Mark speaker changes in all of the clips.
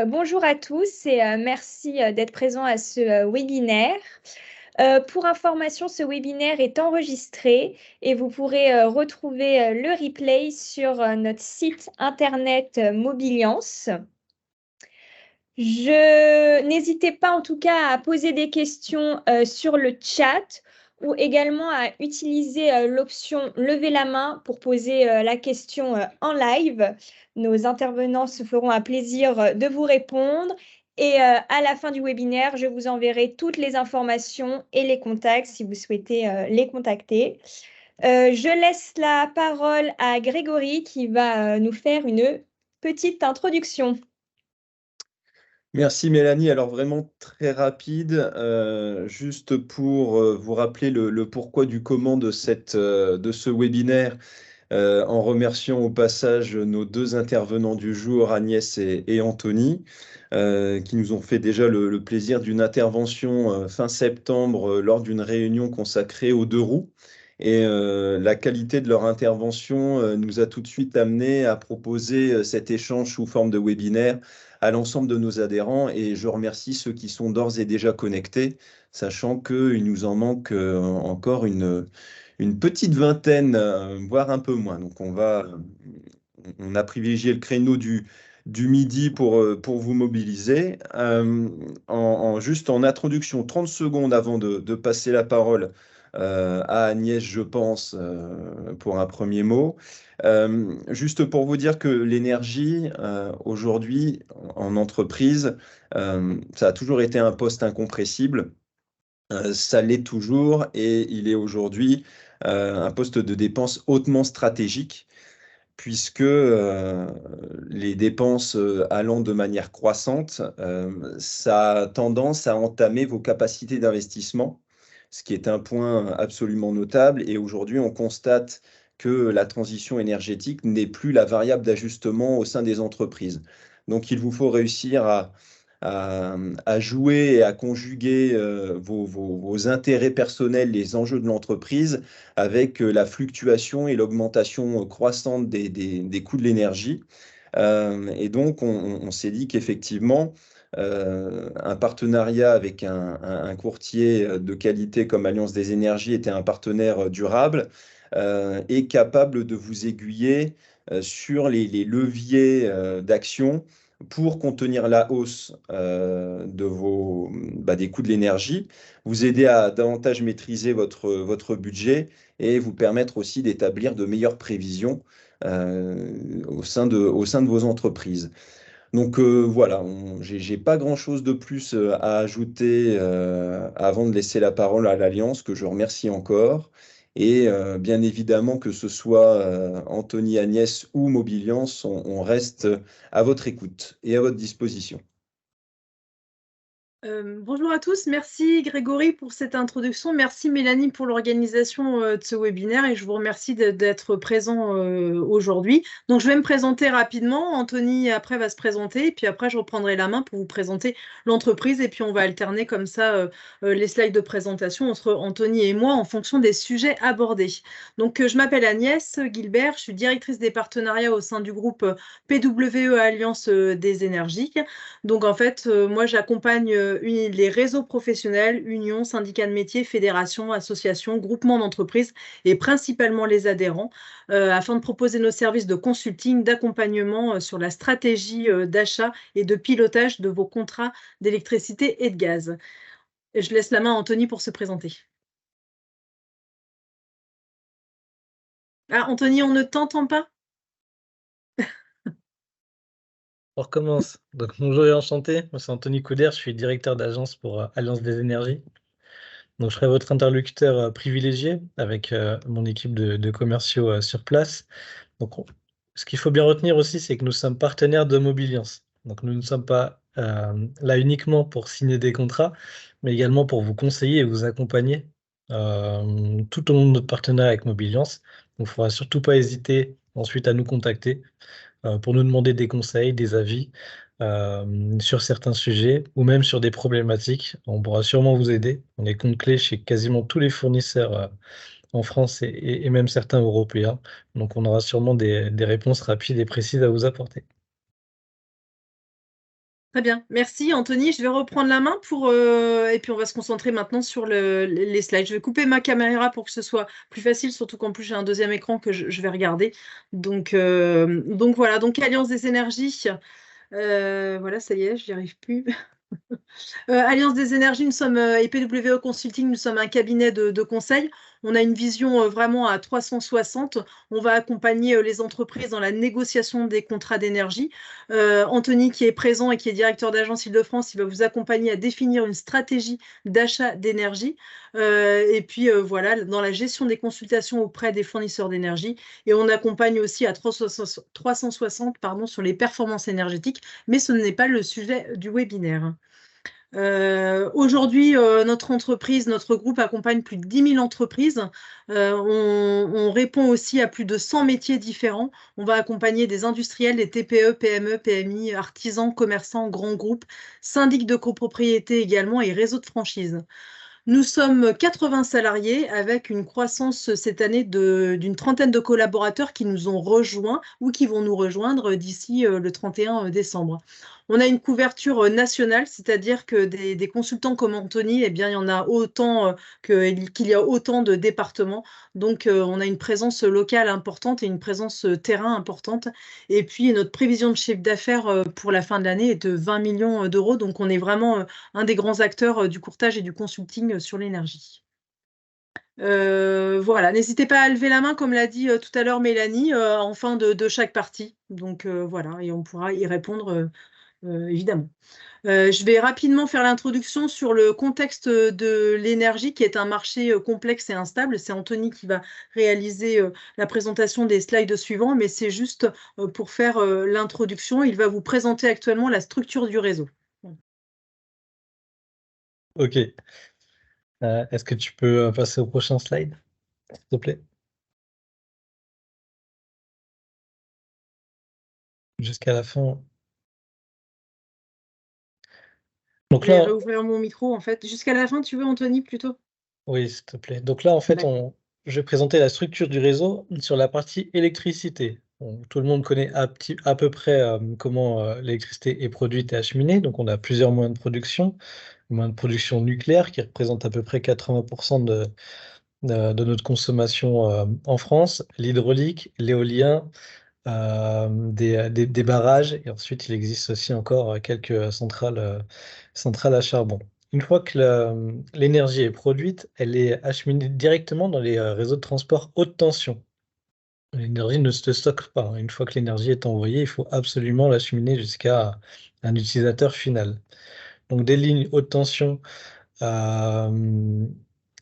Speaker 1: Bonjour à tous et merci d'être présents à ce webinaire. Pour information, ce webinaire est enregistré et vous pourrez retrouver le replay sur notre site internet Mobiliance. N'hésitez pas en tout cas à poser des questions sur le chat ou également à utiliser l'option lever la main pour poser la question en live. Nos intervenants se feront un plaisir de vous répondre. Et à la fin du webinaire, je vous enverrai toutes les informations et les contacts si vous souhaitez les contacter. Je laisse la parole à Grégory qui va nous faire une petite introduction.
Speaker 2: Merci Mélanie. Alors vraiment très rapide, juste pour vous rappeler le pourquoi du comment de ce webinaire, en remerciant au passage nos deux intervenants du jour, Agnès et Anthony, qui nous ont fait déjà le plaisir d'une intervention fin septembre lors d'une réunion consacrée aux deux roues. Et la qualité de leur intervention nous a tout de suite amené à proposer cet échange sous forme de webinaire à l'ensemble de nos adhérents. Et je remercie ceux qui sont d'ores et déjà connectés, sachant qu'il nous en manque encore une petite vingtaine, voire un peu moins. Donc on a privilégié le créneau du midi pour vous mobiliser. Juste en introduction, 30 secondes avant de passer la parole à Agnès, je pense, pour un premier mot. Juste pour vous dire que l'énergie, aujourd'hui, en entreprise, ça a toujours été un poste incompressible. Ça l'est toujours et il est aujourd'hui un poste de dépense hautement stratégique puisque les dépenses allant de manière croissante, ça a tendance à entamer vos capacités d'investissement, ce qui est un point absolument notable. Et aujourd'hui, on constate que la transition énergétique n'est plus la variable d'ajustement au sein des entreprises. Donc, il vous faut réussir à jouer et à conjuguer vos intérêts personnels, les enjeux de l'entreprise, avec la fluctuation et l'augmentation croissante des coûts de l'énergie. Et donc, on s'est dit qu'effectivement, un partenariat avec un courtier de qualité comme Alliance des énergies était un partenaire durable et capable de vous aiguiller sur les leviers d'action pour contenir la hausse des coûts de l'énergie, vous aider à davantage maîtriser votre budget et vous permettre aussi d'établir de meilleures prévisions au sein de vos entreprises. Donc voilà, j'ai pas grand-chose de plus à ajouter avant de laisser la parole à l'Alliance, que je remercie encore. Et bien évidemment, que ce soit Anthony, Agnès ou Mobiliance, on reste à votre écoute et à votre disposition.
Speaker 3: Bonjour à tous, merci Grégory pour cette introduction, merci Mélanie pour l'organisation de ce webinaire et je vous remercie d'être présent aujourd'hui. Donc je vais me présenter rapidement, Anthony après va se présenter et puis après je reprendrai la main pour vous présenter l'entreprise et puis on va alterner comme ça les slides de présentation entre Anthony et moi en fonction des sujets abordés. Donc je m'appelle Agnès Gilbert, je suis directrice des partenariats au sein du groupe PWE Alliance des énergies. Donc en fait, moi j'accompagne les réseaux professionnels, unions, syndicats de métiers, fédérations, associations, groupements d'entreprises et principalement les adhérents afin de proposer nos services de consulting, d'accompagnement sur la stratégie d'achat et de pilotage de vos contrats d'électricité et de gaz. Et je laisse la main à Anthony pour se présenter. Ah, Anthony, on ne t'entend pas?
Speaker 4: On recommence. Donc, bonjour et enchanté. Moi, c'est Anthony Couder, je suis directeur d'agence pour Alliance des énergies. Donc, je serai votre interlocuteur privilégié avec mon équipe de commerciaux sur place. Donc, ce qu'il faut bien retenir aussi, c'est que nous sommes partenaires de Mobiliance. Donc, nous ne sommes pas là uniquement pour signer des contrats, mais également pour vous conseiller et vous accompagner tout au long de notre partenariat avec Mobiliance. Donc, il ne faudra surtout pas hésiter ensuite à nous contacter pour nous demander des conseils, des avis sur certains sujets ou même sur des problématiques. On pourra sûrement vous aider. On est compte clé chez quasiment tous les fournisseurs en France et même certains européens. Donc on aura sûrement des réponses rapides et précises à vous apporter.
Speaker 3: Très bien, merci Anthony. Je vais reprendre la main et puis on va se concentrer maintenant sur les slides. Je vais couper ma caméra pour que ce soit plus facile, surtout qu'en plus j'ai un deuxième écran que je vais regarder. Donc voilà, donc Alliance des énergies. Voilà, ça y est, je n'y arrive plus. Alliance des énergies, nous sommes et PWE Consulting, nous sommes un cabinet de conseil. On a une vision vraiment à 360. On va accompagner les entreprises dans la négociation des contrats d'énergie. Anthony, qui est présent et qui est directeur d'agence Île-de-France, il va vous accompagner à définir une stratégie d'achat d'énergie. Et puis voilà, dans la gestion des consultations auprès des fournisseurs d'énergie. Et on accompagne aussi à 360 pardon, sur les performances énergétiques, mais ce n'est pas le sujet du webinaire. Aujourd'hui, notre entreprise, notre groupe accompagne plus de 10 000 entreprises. On répond aussi à plus de 100 métiers différents. On va accompagner des industriels, des TPE, PME, PMI, artisans, commerçants, grands groupes, syndics de copropriété également et réseaux de franchise. Nous sommes 80 salariés avec une croissance cette année d'une trentaine de collaborateurs qui nous ont rejoints ou qui vont nous rejoindre d'ici le 31 décembre. On a une couverture nationale, c'est-à-dire que des consultants comme Anthony, eh bien, il y en a autant qu'il y a autant de départements. Donc, on a une présence locale importante et une présence terrain importante. Et puis, notre prévision de chiffre d'affaires pour la fin de l'année est de 20 millions d'euros. Donc, on est vraiment un des grands acteurs du courtage et du consulting sur l'énergie. Voilà, n'hésitez pas à lever la main, comme l'a dit tout à l'heure Mélanie, en fin de chaque partie. Donc, voilà, et on pourra y répondre évidemment. Je vais rapidement faire l'introduction sur le contexte de l'énergie, qui est un marché complexe et instable. C'est Anthony qui va réaliser la présentation des slides suivants, mais c'est juste pour faire l'introduction. Il va vous présenter actuellement la structure du réseau.
Speaker 4: Ok. Est-ce que tu peux passer au prochain slide, s'il te plaît? Jusqu'à la fin. Donc
Speaker 3: Je vais
Speaker 4: là,
Speaker 3: réouvrir mon micro, en fait. Jusqu'à la fin, tu veux, Anthony, plutôt?
Speaker 4: oui, s'il te plaît. Donc là, en fait, je vais présenter la structure du réseau sur la partie électricité. Bon, tout le monde connaît à peu près comment l'électricité est produite et acheminée. Donc, on a plusieurs moyens de production. Le moyen de production nucléaire qui représente à peu près 80% de notre consommation en France, l'hydraulique, l'éolien, des barrages, et ensuite il existe aussi encore quelques centrales à charbon. Une fois que l'énergie est produite, elle est acheminée directement dans les réseaux de transport haute tension. L'énergie ne se stocke pas, hein. Une fois que l'énergie est envoyée, il faut absolument l'acheminer jusqu'à un utilisateur final. Donc des lignes haute tension, euh,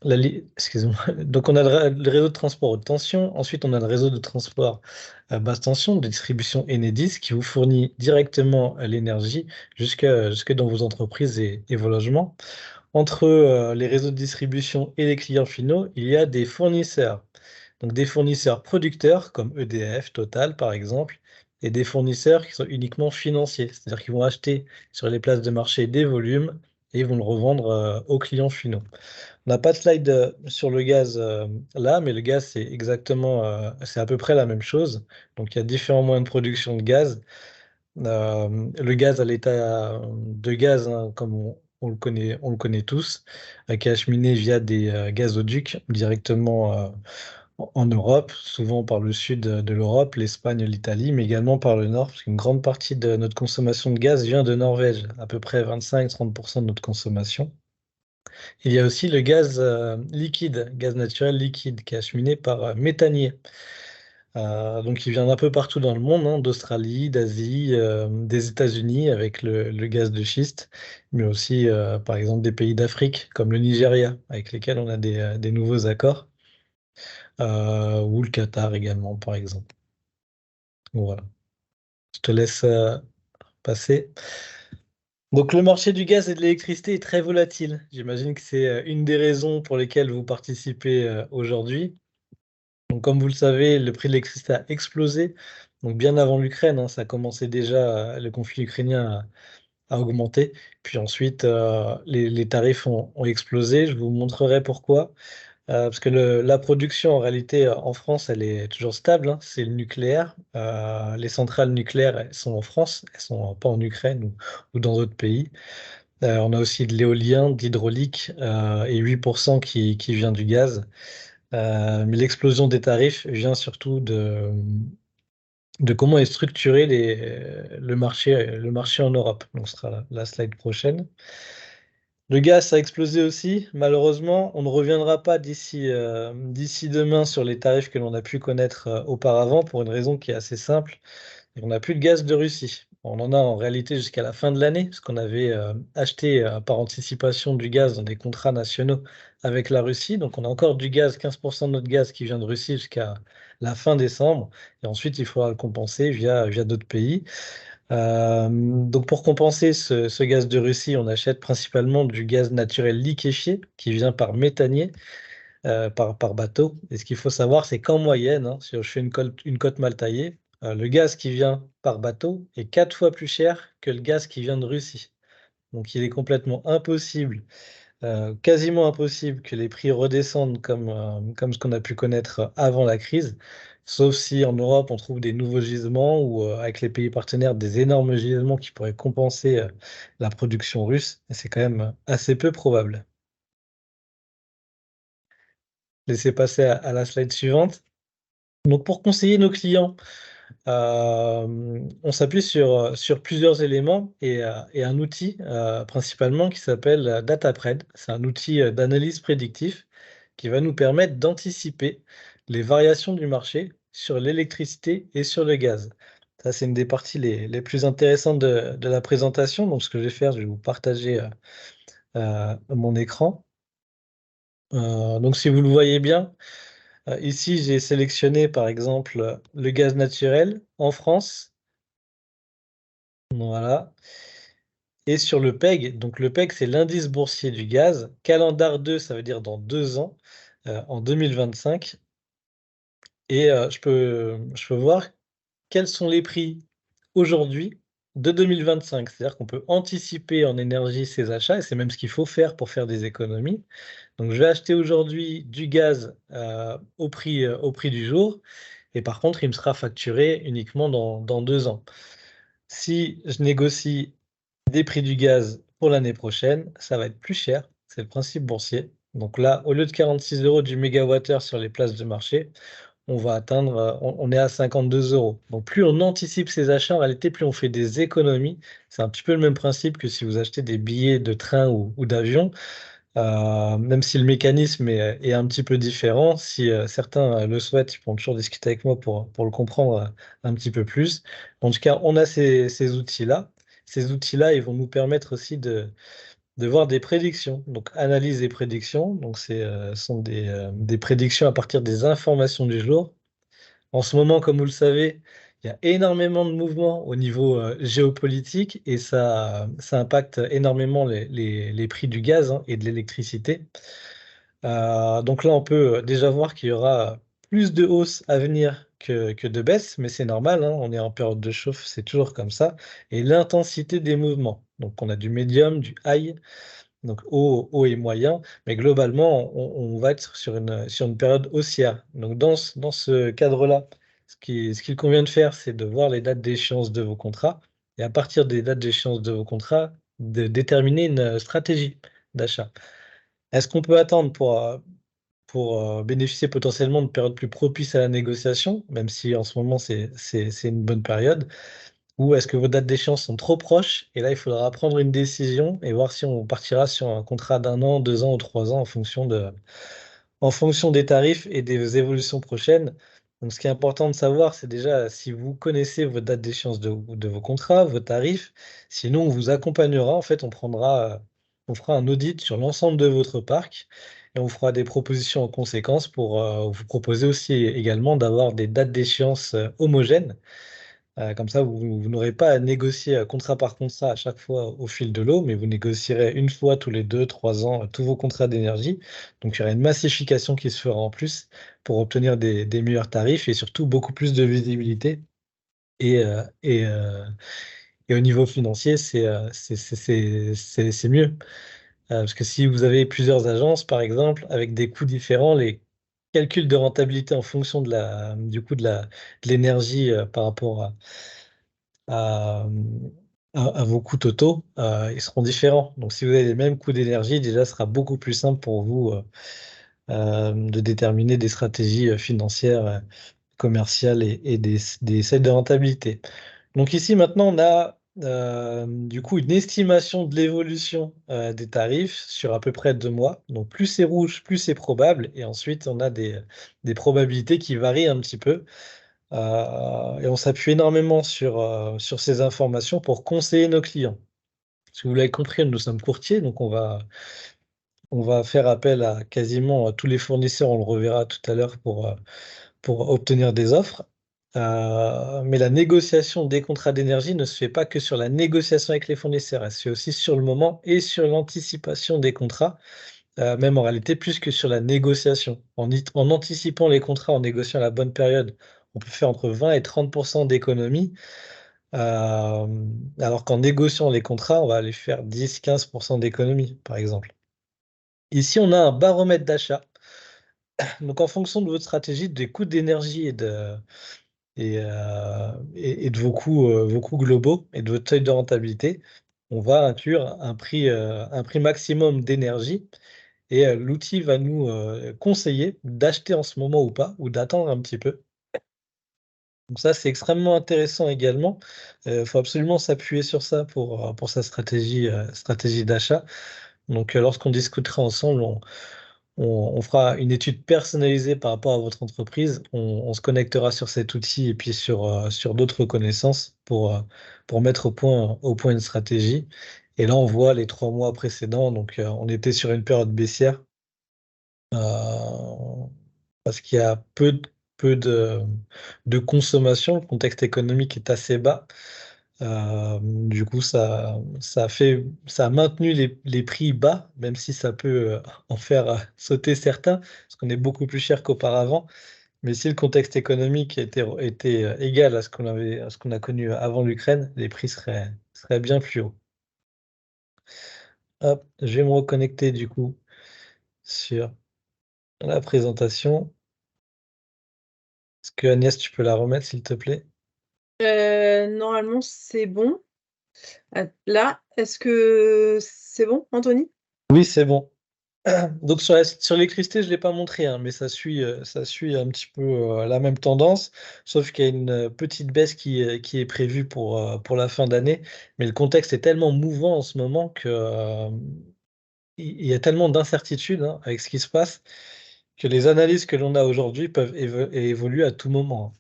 Speaker 4: excusez-moi. Donc on a le réseau de transport haute tension, ensuite on a le réseau de transport basse tension de distribution Enedis qui vous fournit directement l'énergie jusque dans vos entreprises et vos logements. Entre les réseaux de distribution et les clients finaux, il y a des fournisseurs. Donc des fournisseurs producteurs comme EDF, Total par exemple, et des fournisseurs qui sont uniquement financiers, c'est-à-dire qu'ils vont acheter sur les places de marché des volumes et ils vont le revendre aux clients finaux. On n'a pas de slide sur le gaz là, mais le gaz, c'est à peu près la même chose. Donc, il y a différents moyens de production de gaz. Le gaz à l'état de gaz, hein, comme on le connaît tous, qui est acheminé via des gazoducs directement en Europe, souvent par le sud de l'Europe, l'Espagne, l'Italie, mais également par le nord, parce qu'une grande partie de notre consommation de gaz vient de Norvège, à peu près 25-30% de notre consommation. Il y a aussi le gaz liquide, gaz naturel liquide, qui est acheminé par méthanier. Donc, il vient d'un peu partout dans le monde, hein, d'Australie, d'Asie, des États-Unis avec le gaz de schiste, mais aussi, par exemple, des pays d'Afrique, comme le Nigeria, avec lesquels on a des nouveaux accords, ou le Qatar également, par exemple. Voilà. Je te laisse passer. Donc, le marché du gaz et de l'électricité est très volatile. J'imagine que c'est une des raisons pour lesquelles vous participez aujourd'hui. Donc, comme vous le savez, le prix de l'électricité a explosé. Donc, bien avant l'Ukraine, hein, ça commençait déjà, le conflit ukrainien a augmenté. Puis ensuite, les tarifs ont explosé. Je vous montrerai pourquoi. parce que la production, en réalité, en France, elle est toujours stable, hein, c'est le nucléaire. Les centrales nucléaires, elles sont en France, elles sont pas en Ukraine ou dans d'autres pays. On a aussi de l'éolien, de l'hydraulique et 8% qui vient du gaz. Mais l'explosion des tarifs vient surtout de comment est structuré le marché en Europe. Donc, ce sera la slide prochaine. Le gaz, ça a explosé aussi. Malheureusement, on ne reviendra pas d'ici demain sur les tarifs que l'on a pu connaître auparavant pour une raison qui est assez simple. On n'a plus de gaz de Russie. On en a en réalité jusqu'à la fin de l'année, parce qu'on avait acheté par anticipation du gaz dans des contrats nationaux avec la Russie. Donc on a encore du gaz, 15% de notre gaz qui vient de Russie jusqu'à la fin décembre. Et ensuite, il faudra le compenser via d'autres pays. Donc pour compenser ce gaz de Russie, on achète principalement du gaz naturel liquéfié qui vient par méthanier, par bateau. Et ce qu'il faut savoir, c'est qu'en moyenne, hein, si je fais une cote mal taillée, le gaz qui vient par bateau est 4 fois plus cher que le gaz qui vient de Russie. Donc il est complètement impossible, quasiment impossible que les prix redescendent comme ce qu'on a pu connaître avant la crise, sauf si en Europe on trouve des nouveaux gisements ou avec les pays partenaires des énormes gisements qui pourraient compenser la production russe. Et c'est quand même assez peu probable. Laissez passer à la slide suivante. Donc pour conseiller nos clients, on s'appuie sur plusieurs éléments et un outil principalement qui s'appelle DataPred. C'est un outil d'analyse prédictif qui va nous permettre d'anticiper les variations du marché sur l'électricité et sur le gaz. Ça, c'est une des parties les plus intéressantes de la présentation. Donc, ce que je vais faire, je vais vous partager mon écran. Donc, si vous le voyez bien, ici, j'ai sélectionné par exemple le gaz naturel en France. Voilà. Et sur le PEG, donc le PEG, c'est l'indice boursier du gaz. Calendar 2, ça veut dire dans 2 ans, en 2025. Et je peux voir quels sont les prix aujourd'hui de 2025. C'est-à-dire qu'on peut anticiper en énergie ses achats, et c'est même ce qu'il faut faire pour faire des économies. Donc je vais acheter aujourd'hui du gaz au prix du jour, et par contre, il me sera facturé uniquement dans 2 ans. Si je négocie des prix du gaz pour l'année prochaine, ça va être plus cher. C'est le principe boursier. Donc là, au lieu de 46 € du mégawattheure sur les places de marché, on va atteindre, on est à 52 €. Donc plus on anticipe ses achats, en réalité, plus on fait des économies. C'est un petit peu le même principe que si vous achetez des billets de train ou d'avion. Même si le mécanisme est un petit peu différent, si certains le souhaitent, ils pourront toujours discuter avec moi pour le comprendre un petit peu plus. En tout cas, on a ces outils-là. Ces outils-là, ils vont nous permettre aussi de voir des prédictions. Donc, analyse et prédictions. Donc, ce sont des prédictions à partir des informations du jour. En ce moment, comme vous le savez, il y a énormément de mouvements au niveau géopolitique et ça impacte énormément les prix du gaz, hein, et de l'électricité. Donc là, on peut déjà voir qu'il y aura plus de hausses à venir que de baisses, mais c'est normal, hein, on est en période de chauffe, c'est toujours comme ça. Et l'intensité des mouvements. Donc on a du médium, du high, donc haut et moyen, mais globalement, on va être sur une période haussière. Donc dans ce cadre-là, ce qu'il convient de faire, c'est de voir les dates d'échéance de vos contrats, et à partir des dates d'échéance de vos contrats, de déterminer une stratégie d'achat. Est-ce qu'on peut attendre pour bénéficier potentiellement de périodes plus propices à la négociation, même si en ce moment c'est une bonne période? Ou est-ce que vos dates d'échéance sont trop proches? Et là, il faudra prendre une décision et voir si on partira sur un contrat d'1 an, 2 ans ou 3 ans en fonction des tarifs et des évolutions prochaines. Donc, ce qui est important de savoir, c'est déjà si vous connaissez vos dates d'échéance de vos contrats, vos tarifs. Sinon, on vous accompagnera. En fait, on fera un audit sur l'ensemble de votre parc et on fera des propositions en conséquence pour vous proposer aussi également d'avoir des dates d'échéance homogènes. Comme ça, vous n'aurez pas à négocier contrat par contrat à chaque fois au fil de l'eau, mais vous négocierez une fois tous les 2, 3 ans tous vos contrats d'énergie. Donc, il y aura une massification qui se fera en plus pour obtenir des meilleurs tarifs et surtout beaucoup plus de visibilité. Et au niveau financier, c'est mieux. Parce que si vous avez plusieurs agences, par exemple, avec des coûts différents, les calculs de rentabilité en fonction du coût de l'énergie par rapport à, à vos coûts totaux, ils seront différents. Donc, si vous avez les mêmes coûts d'énergie, déjà, ce sera beaucoup plus simple pour vous de déterminer des stratégies financières, commerciales et des seuils de rentabilité. Donc ici, maintenant, on a du coup une estimation de l'évolution des tarifs sur à peu près 2 mois. Donc plus c'est rouge, plus c'est probable. Et ensuite, on a des probabilités qui varient un petit peu. Et on s'appuie énormément sur ces informations pour conseiller nos clients. Si vous l'avez compris, nous sommes courtiers, donc on va faire appel à quasiment tous les fournisseurs, on le reverra tout à l'heure, pour obtenir des offres. Mais la négociation des contrats d'énergie ne se fait pas que sur la négociation avec les fournisseurs, elle se fait aussi sur le moment et sur l'anticipation des contrats, même en réalité plus que sur la négociation. En anticipant les contrats, en négociant à la bonne période, on peut faire entre 20 et 30% d'économie, alors qu'en négociant les contrats, on va aller faire 10-15% d'économie, par exemple. Ici, on a un baromètre d'achat. Donc, en fonction de votre stratégie, des coûts d'énergie et de vos coûts globaux et de votre seuil de rentabilité, on va inclure un prix maximum d'énergie et l'outil va nous conseiller d'acheter en ce moment ou pas, ou d'attendre un petit peu. Donc ça, c'est extrêmement intéressant également. Il faut absolument s'appuyer sur ça pour sa stratégie d'achat. Donc, lorsqu'on discutera ensemble, on fera une étude personnalisée par rapport à votre entreprise. On se connectera sur cet outil et puis sur d'autres connaissances pour mettre au point une stratégie. Et là, on voit les 3 mois précédents. Donc, on était sur une période baissière parce qu'il y a peu de consommation. Le contexte économique est assez bas. Du coup, ça a maintenu les prix bas, même si ça peut en faire sauter certains, parce qu'on est beaucoup plus cher qu'auparavant. Mais si le contexte économique était égal à ce qu'on a connu avant l'Ukraine, les prix seraient bien plus hauts. Hop, je vais me reconnecter du coup sur la présentation. Est-ce que Agnès, tu peux la remettre, s'il te plaît?
Speaker 3: Normalement, c'est bon. Là, est-ce que c'est bon, Anthony?
Speaker 4: Oui, c'est bon. Donc sur l'électricité, je ne l'ai pas montré, hein, mais ça suit un petit peu la même tendance, sauf qu'il y a une petite baisse qui est prévue pour la fin d'année. Mais le contexte est tellement mouvant en ce moment que il y a tellement d'incertitudes hein, avec ce qui se passe que les analyses que l'on a aujourd'hui peuvent évoluer à tout moment.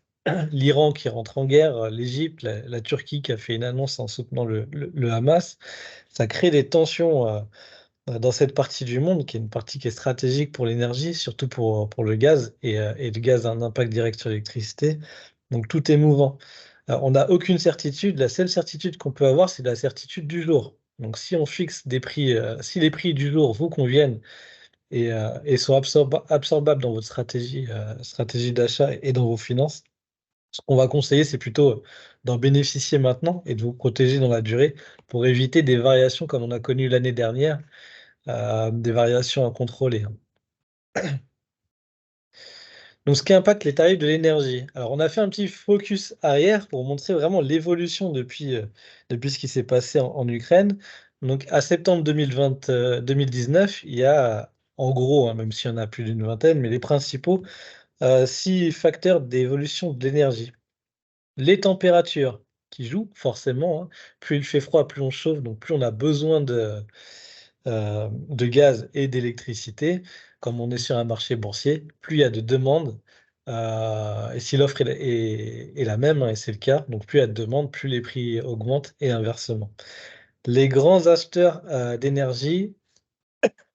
Speaker 4: L'Iran qui rentre en guerre, l'Égypte, la Turquie qui a fait une annonce en soutenant le Hamas, ça crée des tensions dans cette partie du monde, qui est une partie qui est stratégique pour l'énergie, surtout pour le gaz, et le gaz a un impact direct sur l'électricité. Donc tout est mouvant. On n'a aucune certitude. La seule certitude qu'on peut avoir, c'est la certitude du jour. Donc si on fixe des prix, si les prix du jour vous conviennent et sont absorbables dans votre stratégie d'achat et dans vos finances, ce qu'on va conseiller, c'est plutôt d'en bénéficier maintenant et de vous protéger dans la durée pour éviter des variations comme on a connu l'année dernière, des variations incontrôlées. Donc, ce qui impacte les tarifs de l'énergie. Alors, on a fait un petit focus arrière pour montrer vraiment l'évolution depuis ce qui s'est passé en Ukraine. Donc, à septembre 2019, il y a, en gros, hein, même s'il y en a plus d'une vingtaine, mais les principaux 6 facteurs d'évolution de l'énergie. Les températures qui jouent, forcément, hein. Plus il fait froid, plus on chauffe, donc plus on a besoin de gaz et d'électricité. Comme on est sur un marché boursier, plus il y a de demandes, et si l'offre est la même, hein, et c'est le cas, donc plus il y a de demandes, plus les prix augmentent et inversement. Les grands acheteurs d'énergie,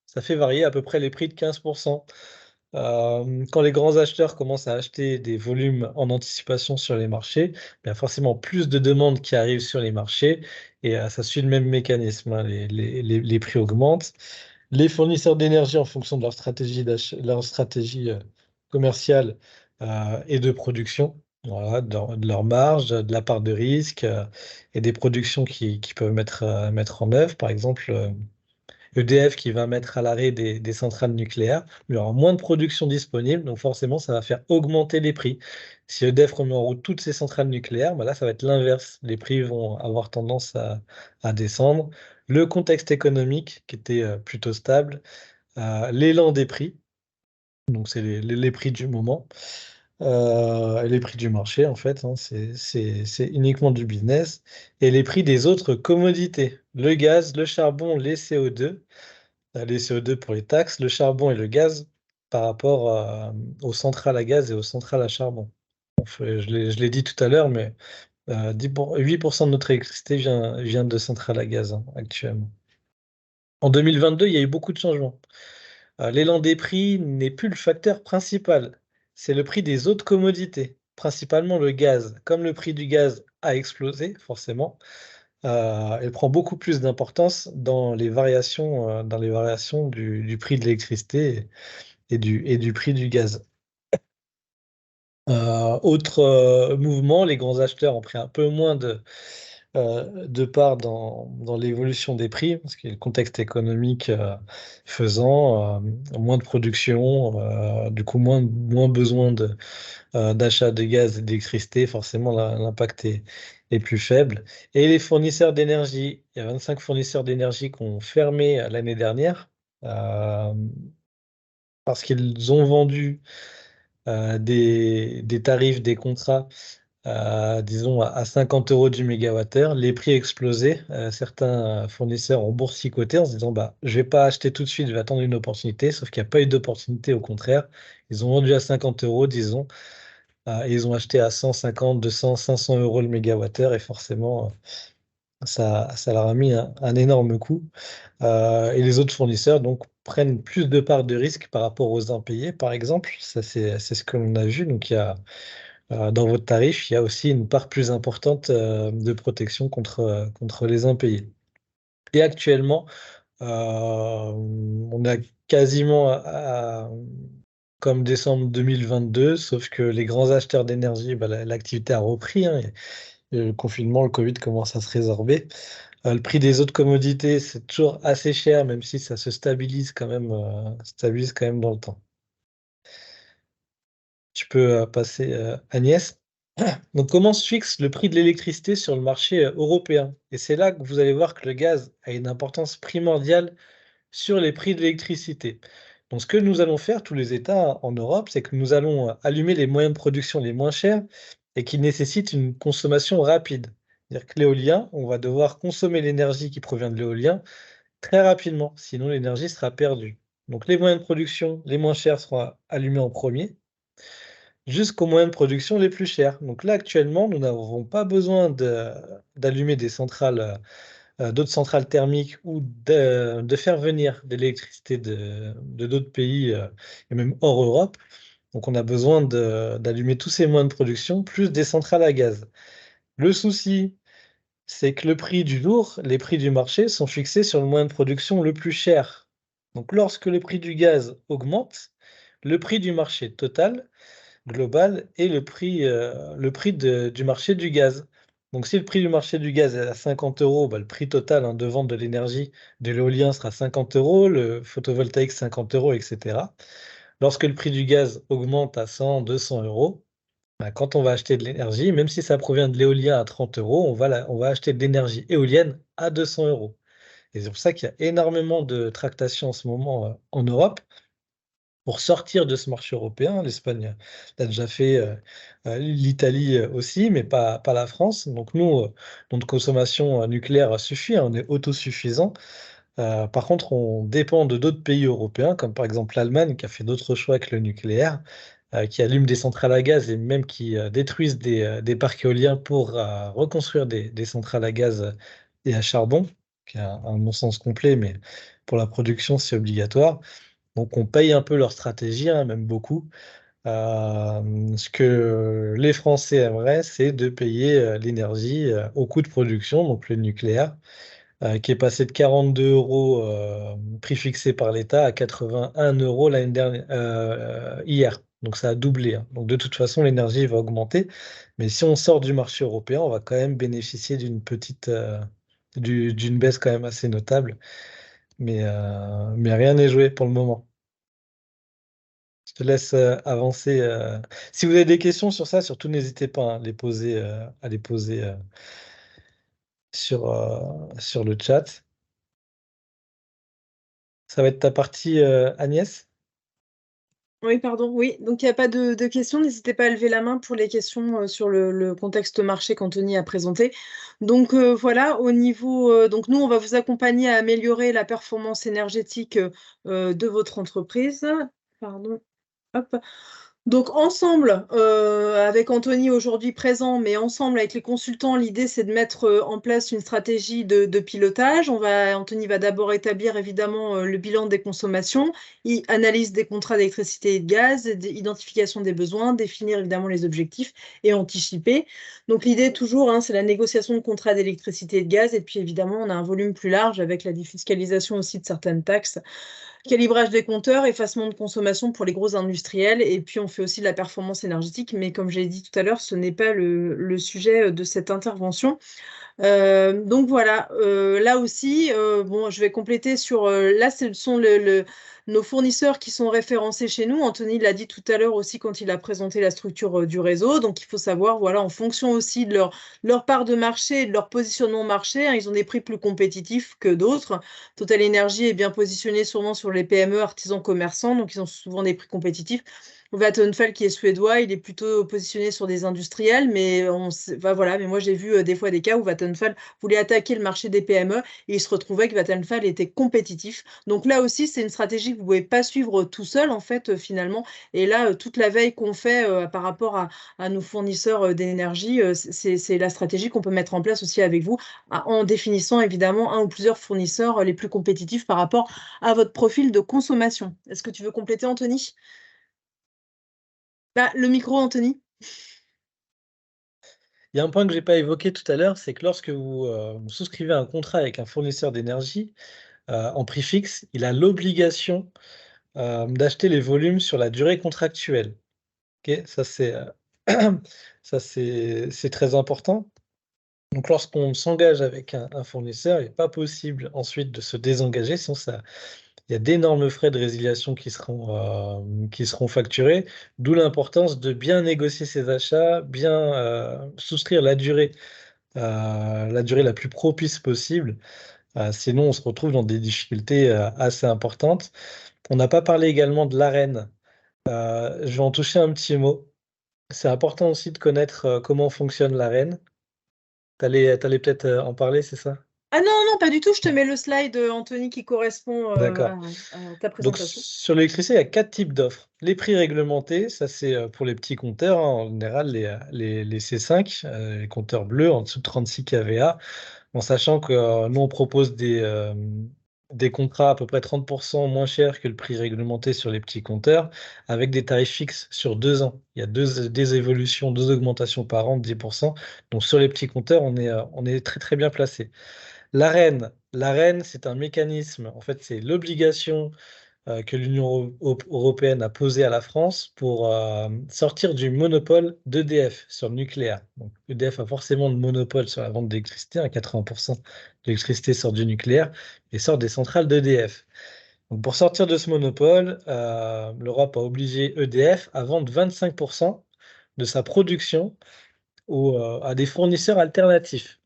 Speaker 4: ça fait varier à peu près les prix de 15%. Quand les grands acheteurs commencent à acheter des volumes en anticipation sur les marchés, il y a forcément plus de demandes qui arrivent sur les marchés et ça suit le même mécanisme, hein, les prix augmentent. Les fournisseurs d'énergie, en fonction de leur stratégie commerciale et de production, voilà, de leur marge, de la part de risque et des productions qui peuvent mettre en œuvre, par exemple. EDF qui va mettre à l'arrêt des centrales nucléaires, il y aura moins de production disponible, donc forcément, ça va faire augmenter les prix. Si EDF remet en route toutes ces centrales nucléaires, bah là, ça va être l'inverse. Les prix vont avoir tendance à descendre. Le contexte économique qui était plutôt stable, l'élan des prix, donc c'est les prix du moment, et les prix du marché, en fait, hein, c'est uniquement du business, et les prix des autres commodités, le gaz, le charbon, les CO2 pour les taxes, le charbon et le gaz par rapport aux centrales à gaz et aux centrales à charbon. Je l'ai dit tout à l'heure, mais 8% de notre électricité vient de centrales à gaz, hein, actuellement. En 2022, il y a eu beaucoup de changements. L'élan des prix n'est plus le facteur principal, c'est le prix des autres commodités, principalement le gaz. Comme le prix du gaz a explosé, forcément, elle prend beaucoup plus d'importance dans les variations du prix de l'électricité et du prix du gaz. Autre mouvement, les grands acheteurs ont pris un peu moins de part dans l'évolution des prix, parce que le contexte économique faisant, moins de production, du coup moins besoin d'achat de gaz et d'électricité, forcément l'impact est plus faible. Et les fournisseurs d'énergie, il y a 25 fournisseurs d'énergie qui ont fermé l'année dernière, parce qu'ils ont vendu des tarifs, des contrats, disons, à 50 € du mégawattheure. Les prix explosaient. Certains fournisseurs ont boursicoté en se disant, bah, je vais pas acheter tout de suite, je vais attendre une opportunité, sauf qu'il n'y a pas eu d'opportunité, au contraire. Ils ont vendu à 50 €, disons, et ils ont acheté à 150, 200, 500 € le mégawattheure, et forcément, ça leur a mis un énorme coup. Et les autres fournisseurs donc prennent plus de parts de risque par rapport aux impayés, par exemple. Ça, c'est ce que l'on a vu. Donc, il y a, dans votre tarif, il y a aussi une part plus importante de protection contre les impayés. Et actuellement, on a quasiment comme décembre 2022, sauf que les grands acheteurs d'énergie, bah, l'activité a repris, hein, et le confinement, le Covid commence à se résorber. Le prix des autres commodités, c'est toujours assez cher, même si ça se stabilise quand même dans le temps. Tu peux passer, Agnès. Donc, comment se fixe le prix de l'électricité sur le marché européen? Et c'est là que vous allez voir que le gaz a une importance primordiale sur les prix de l'électricité. Donc, ce que nous allons faire, tous les États en Europe, c'est que nous allons allumer les moyens de production les moins chers et qui nécessitent une consommation rapide. C'est-à-dire que l'éolien, on va devoir consommer l'énergie qui provient de l'éolien très rapidement, sinon l'énergie sera perdue. Donc, les moyens de production les moins chers seront allumés en premier, jusqu'aux moyens de production les plus chers. Donc là, actuellement, nous n'avons pas besoin d'allumer d'autres centrales thermiques ou de faire venir de l'électricité de d'autres pays et même hors Europe. Donc on a besoin d'allumer tous ces moyens de production, plus des centrales à gaz. Le souci, c'est que le prix du jour, les prix du marché sont fixés sur le moyen de production le plus cher. Donc lorsque le prix du gaz augmente, le prix du marché total global et le prix du marché du gaz. Donc si le prix du marché du gaz est à 50 €, bah, le prix total, hein, de vente de l'énergie de l'éolien sera 50 €, le photovoltaïque 50 €, etc. Lorsque le prix du gaz augmente à 100, 200 €, bah, quand on va acheter de l'énergie, même si ça provient de l'éolien à 30 €, on va acheter de l'énergie éolienne à 200 €. Et c'est pour ça qu'il y a énormément de tractations en ce moment en Europe pour sortir de ce marché européen. L'Espagne l'a déjà fait, l'Italie aussi, mais pas la France. Donc nous, notre consommation nucléaire suffit, hein, on est autosuffisant. Par contre, on dépend de d'autres pays européens, comme par exemple l'Allemagne, qui a fait d'autres choix que le nucléaire, qui allume des centrales à gaz et même qui détruisent des parcs éoliens pour reconstruire des centrales à gaz et à charbon, qui est un non-sens complet, mais pour la production, c'est obligatoire. Donc on paye un peu leur stratégie, hein, même beaucoup. Ce que les Français aimeraient, c'est de payer l'énergie au coût de production, donc le nucléaire, qui est passé de 42 € prix fixé par l'État à 81 € l'année dernière, hier. Donc ça a doublé, hein. Donc de toute façon, l'énergie va augmenter. Mais si on sort du marché européen, on va quand même bénéficier d'une baisse quand même assez notable mais rien n'est joué pour le moment. Je te laisse avancer. Si vous avez des questions sur ça, surtout n'hésitez pas à les poser, sur le chat. Ça va être ta partie, Agnès?
Speaker 3: Oui, pardon. Oui, donc il n'y a pas de questions. N'hésitez pas à lever la main pour les questions sur le contexte marché qu'Anthony a présenté. Donc voilà, au niveau. Donc nous, on va vous accompagner à améliorer la performance énergétique de votre entreprise. Pardon. Hop. Donc ensemble, avec Anthony aujourd'hui présent, mais ensemble avec les consultants, l'idée c'est de mettre en place une stratégie de pilotage. Anthony va d'abord établir évidemment le bilan des consommations, analyse des contrats d'électricité et de gaz, identification des besoins, définir évidemment les objectifs et anticiper. Donc l'idée toujours, hein, c'est la négociation de contrats d'électricité et de gaz, et puis évidemment on a un volume plus large avec la défiscalisation aussi de certaines taxes. Calibrage des compteurs, effacement de consommation pour les gros industriels, et puis on fait aussi de la performance énergétique, mais comme j'ai dit tout à l'heure, ce n'est pas le sujet de cette intervention. Donc voilà, là aussi, bon, je vais compléter sur, là ce sont nos fournisseurs qui sont référencés chez nous. Anthony l'a dit tout à l'heure aussi quand il a présenté la structure du réseau. Donc il faut savoir, voilà, en fonction aussi de leur part de marché et de leur positionnement marché, hein, ils ont des prix plus compétitifs que d'autres. Total Energy est bien positionné sûrement sur les PME, artisans, commerçants, donc ils ont souvent des prix compétitifs. Vattenfall, qui est suédois, il est plutôt positionné sur des industriels, mais voilà. Mais moi j'ai vu des fois des cas où Vattenfall voulait attaquer le marché des PME et il se retrouvait que Vattenfall était compétitif. Donc là aussi, c'est une stratégie que vous ne pouvez pas suivre tout seul, en fait, finalement. Et là, toute la veille qu'on fait par rapport à nos fournisseurs d'énergie, c'est la stratégie qu'on peut mettre en place aussi avec vous, en définissant évidemment un ou plusieurs fournisseurs les plus compétitifs par rapport à votre profil de consommation. Est-ce que tu veux compléter, Anthony? Le micro, Anthony.
Speaker 4: Il y a un point que je n'ai pas évoqué tout à l'heure, c'est que lorsque vous souscrivez un contrat avec un fournisseur d'énergie en prix fixe, il a l'obligation d'acheter les volumes sur la durée contractuelle. Ok, ça, c'est très important. Donc, lorsqu'on s'engage avec un fournisseur, il n'est pas possible ensuite de se désengager, sinon il y a d'énormes frais de résiliation qui seront facturés, d'où l'importance de bien négocier ses achats, bien souscrire la durée la plus propice possible. Sinon, on se retrouve dans des difficultés assez importantes. On n'a pas parlé également de l'AREN. Je vais en toucher un petit mot. C'est important aussi de connaître comment fonctionne l'AREN. T'allais peut-être en parler, c'est ça?
Speaker 3: Ah non, non, pas du tout. Je te mets le slide, Anthony, qui correspond
Speaker 4: D'accord.
Speaker 3: à ta
Speaker 4: Donc,
Speaker 3: présentation.
Speaker 4: sur l'électricité, il y a 4 types d'offres. Les prix réglementés, ça c'est pour les petits compteurs, hein, en général les C5, les compteurs bleus en dessous de 36 kVA, en sachant que nous on propose des contrats à peu près 30% moins chers que le prix réglementé sur les petits compteurs, avec des tarifs fixes sur 2 ans. Il y a des évolutions, 2 augmentations par an de 10%. Donc sur les petits compteurs, on est très très bien placé. L'AREN, c'est un mécanisme, en fait, c'est l'obligation que l'Union européenne a posée à la France pour sortir du monopole d'EDF sur le nucléaire. Donc, EDF a forcément le monopole sur la vente d'électricité, 80% de l'électricité sort du nucléaire et sort des centrales d'EDF. Donc, pour sortir de ce monopole, l'Europe a obligé EDF à vendre 25% de sa production à des fournisseurs alternatifs.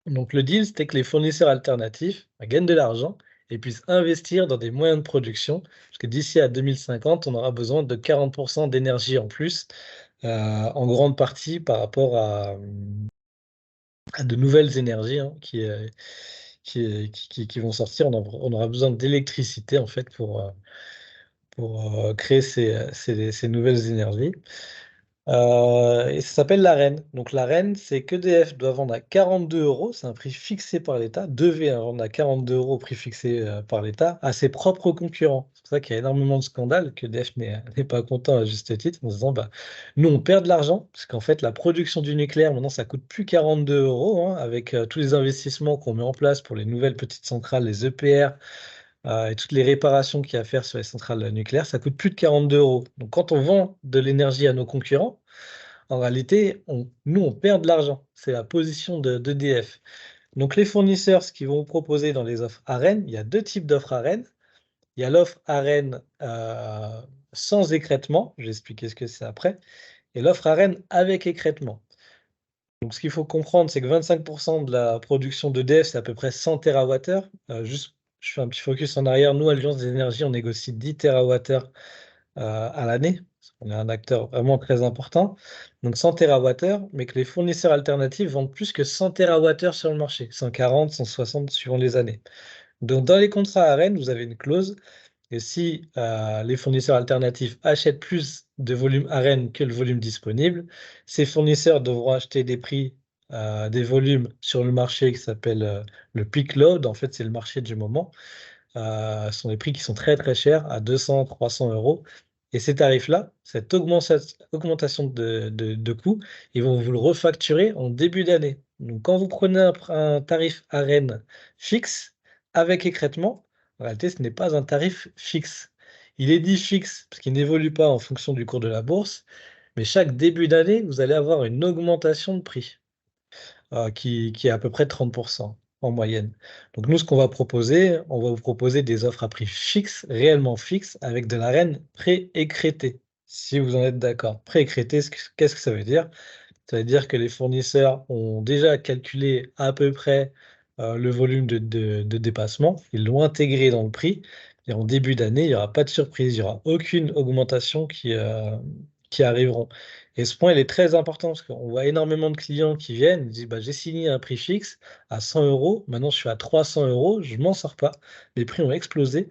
Speaker 4: Donc le deal, c'était que les fournisseurs alternatifs gagnent de l'argent et puissent investir dans des moyens de production, parce que d'ici à 2050, on aura besoin de 40% d'énergie en plus, en grande partie par rapport à de nouvelles énergies hein, qui vont sortir. On aura besoin d'électricité en fait pour créer ces nouvelles énergies. Et ça s'appelle l'AREN. Donc l'AREN, c'est qu'EDF doit vendre à 42 €, c'est un prix fixé par l'État, devait vendre à 42 € prix fixé par l'État, à ses propres concurrents. C'est pour ça qu'il y a énormément de scandales, qu'EDF n'est pas content à juste titre, en se disant, bah, nous on perd de l'argent, parce qu'en fait la production du nucléaire, maintenant ça coûte plus 42 €, hein, avec tous les investissements qu'on met en place pour les nouvelles petites centrales, les EPR, et toutes les réparations qu'il y a à faire sur les centrales nucléaires, ça coûte plus de 42 €. Donc quand on vend de l'énergie à nos concurrents, en réalité, nous, on perd de l'argent. C'est la position d'EDF. Donc, les fournisseurs, ce qu'ils vont vous proposer dans les offres AREN, il y a 2 types d'offres AREN. Il y a l'offre AREN sans écrêtement, je vais expliquer ce que c'est après, et l'offre AREN avec écrêtement. Donc, ce qu'il faut comprendre, c'est que 25% de la production d'EDF, c'est à peu près 100 TWh. Juste, je fais un petit focus en arrière. Nous, Alliance des énergies, on négocie 10 TWh à l'année. On est un acteur vraiment très important. Donc 100 TWh, mais que les fournisseurs alternatifs vendent plus que 100 TWh sur le marché, 140, 160 suivant les années. Donc dans les contrats AREN, vous avez une clause et si les fournisseurs alternatifs achètent plus de volume AREN que le volume disponible, ces fournisseurs devront acheter des volumes sur le marché qui s'appelle le peak load. En fait, c'est le marché du moment. Ce sont des prix qui sont très très chers, à 200, 300 euros. Et ces tarifs-là, cette augmentation de coûts, ils vont vous le refacturer en début d'année. Donc, quand vous prenez un tarif AREN fixe avec écrêtement, en réalité, ce n'est pas un tarif fixe. Il est dit fixe parce qu'il n'évolue pas en fonction du cours de la bourse, mais chaque début d'année, vous allez avoir une augmentation de prix qui est à peu près 30% en moyenne. Donc nous, ce qu'on va proposer, on va vous proposer des offres à prix fixe, réellement fixe, avec de l'AREN pré-écrété, si vous en êtes d'accord. Pré-écrété, qu'est-ce que ça veut dire? Ça veut dire que les fournisseurs ont déjà calculé à peu près le volume de dépassement, ils l'ont intégré dans le prix, et en début d'année, il n'y aura pas de surprise, il n'y aura aucune augmentation qui arriveront. Et ce point, il est très important parce qu'on voit énormément de clients qui viennent, ils disent bah, j'ai signé un prix fixe à 100 euros, maintenant je suis à 300 euros, je ne m'en sors pas, les prix ont explosé.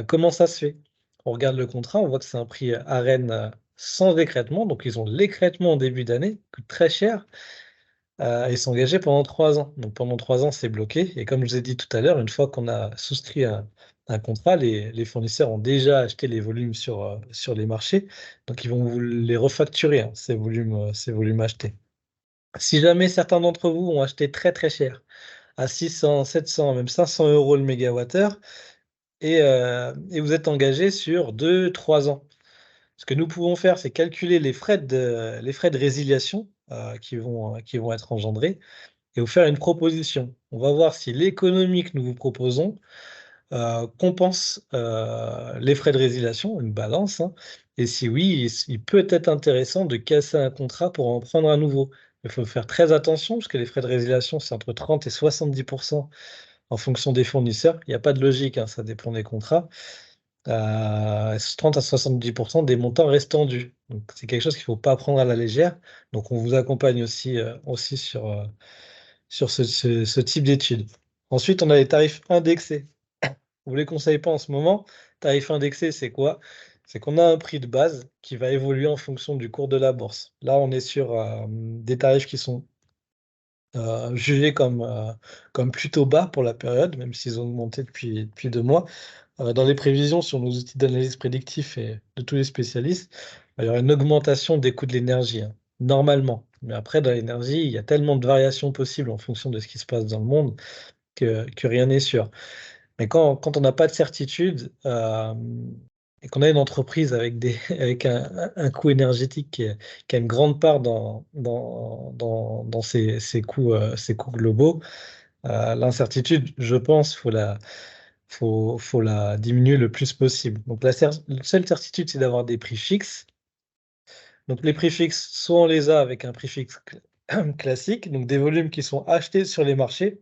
Speaker 4: Comment ça se fait? On regarde le contrat, on voit que c'est un prix AREN sans écrêtement, donc ils ont l'écrêtement en début d'année, coûte très cher, et s'engager pendant 3 ans. Donc pendant 3 ans, c'est bloqué. Et comme je vous ai dit tout à l'heure, une fois qu'on a souscrit un contrat, les fournisseurs ont déjà acheté les volumes sur les marchés, donc ils vont vous les refacturer, hein, ces volumes achetés. Si jamais certains d'entre vous ont acheté très très cher, à 600, 700, même 500 euros le mégawattheure, et vous êtes engagé sur 2-3 ans. Ce que nous pouvons faire, c'est calculer les frais de résiliation qui vont être engendrés et vous faire une proposition. On va voir si l'économie que nous vous proposons compense les frais de résiliation, une balance, hein, et si oui, il peut être intéressant de casser un contrat pour en prendre un nouveau. Il faut faire très attention parce que les frais de résiliation, c'est entre 30 et 70% en fonction des fournisseurs. Il n'y a pas de logique, hein, ça dépend des contrats. 30 à 70% des montants restants dus. Donc, c'est quelque chose qu'il ne faut pas prendre à la légère. Donc, on vous accompagne aussi sur ce type d'études. Ensuite, on a les tarifs indexés. On ne vous les conseille pas en ce moment. Tarif indexé, c'est quoi? C'est qu'on a un prix de base qui va évoluer en fonction du cours de la bourse. Là, on est sur des tarifs qui sont jugés comme plutôt bas pour la période, même s'ils ont augmenté depuis 2 mois. Dans les prévisions sur nos outils d'analyse prédictif et de tous les spécialistes, il y aura une augmentation des coûts de l'énergie, hein, normalement. Mais après, dans l'énergie, il y a tellement de variations possibles en fonction de ce qui se passe dans le monde que rien n'est sûr. Mais quand on n'a pas de certitude et qu'on a une entreprise avec un coût énergétique qui a une grande part dans ces coûts globaux, l'incertitude, je pense, faut la diminuer le plus possible. Donc la seule certitude, c'est d'avoir des prix fixes. Donc les prix fixes, soit on les a avec un prix fixe classique, donc des volumes qui sont achetés sur les marché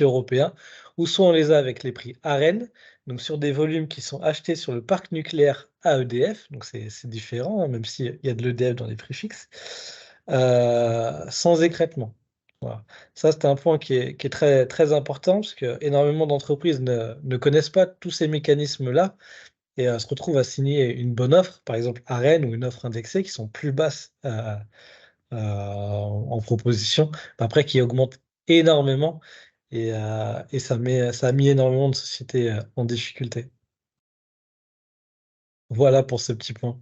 Speaker 4: européen, ou soit on les a avec les prix AREN, donc sur des volumes qui sont achetés sur le parc nucléaire à EDF, donc c'est différent, hein, même s'il y a de l'EDF dans les prix fixes, sans écrêtement. Voilà. Ça, c'est un point qui est très, très important, parce que énormément d'entreprises ne connaissent pas tous ces mécanismes-là, et se retrouvent à signer une bonne offre, par exemple AREN ou une offre indexée, qui sont plus basses en proposition, après qui augmentent énormément, et ça a mis énormément de sociétés en difficulté. Voilà pour ce petit point.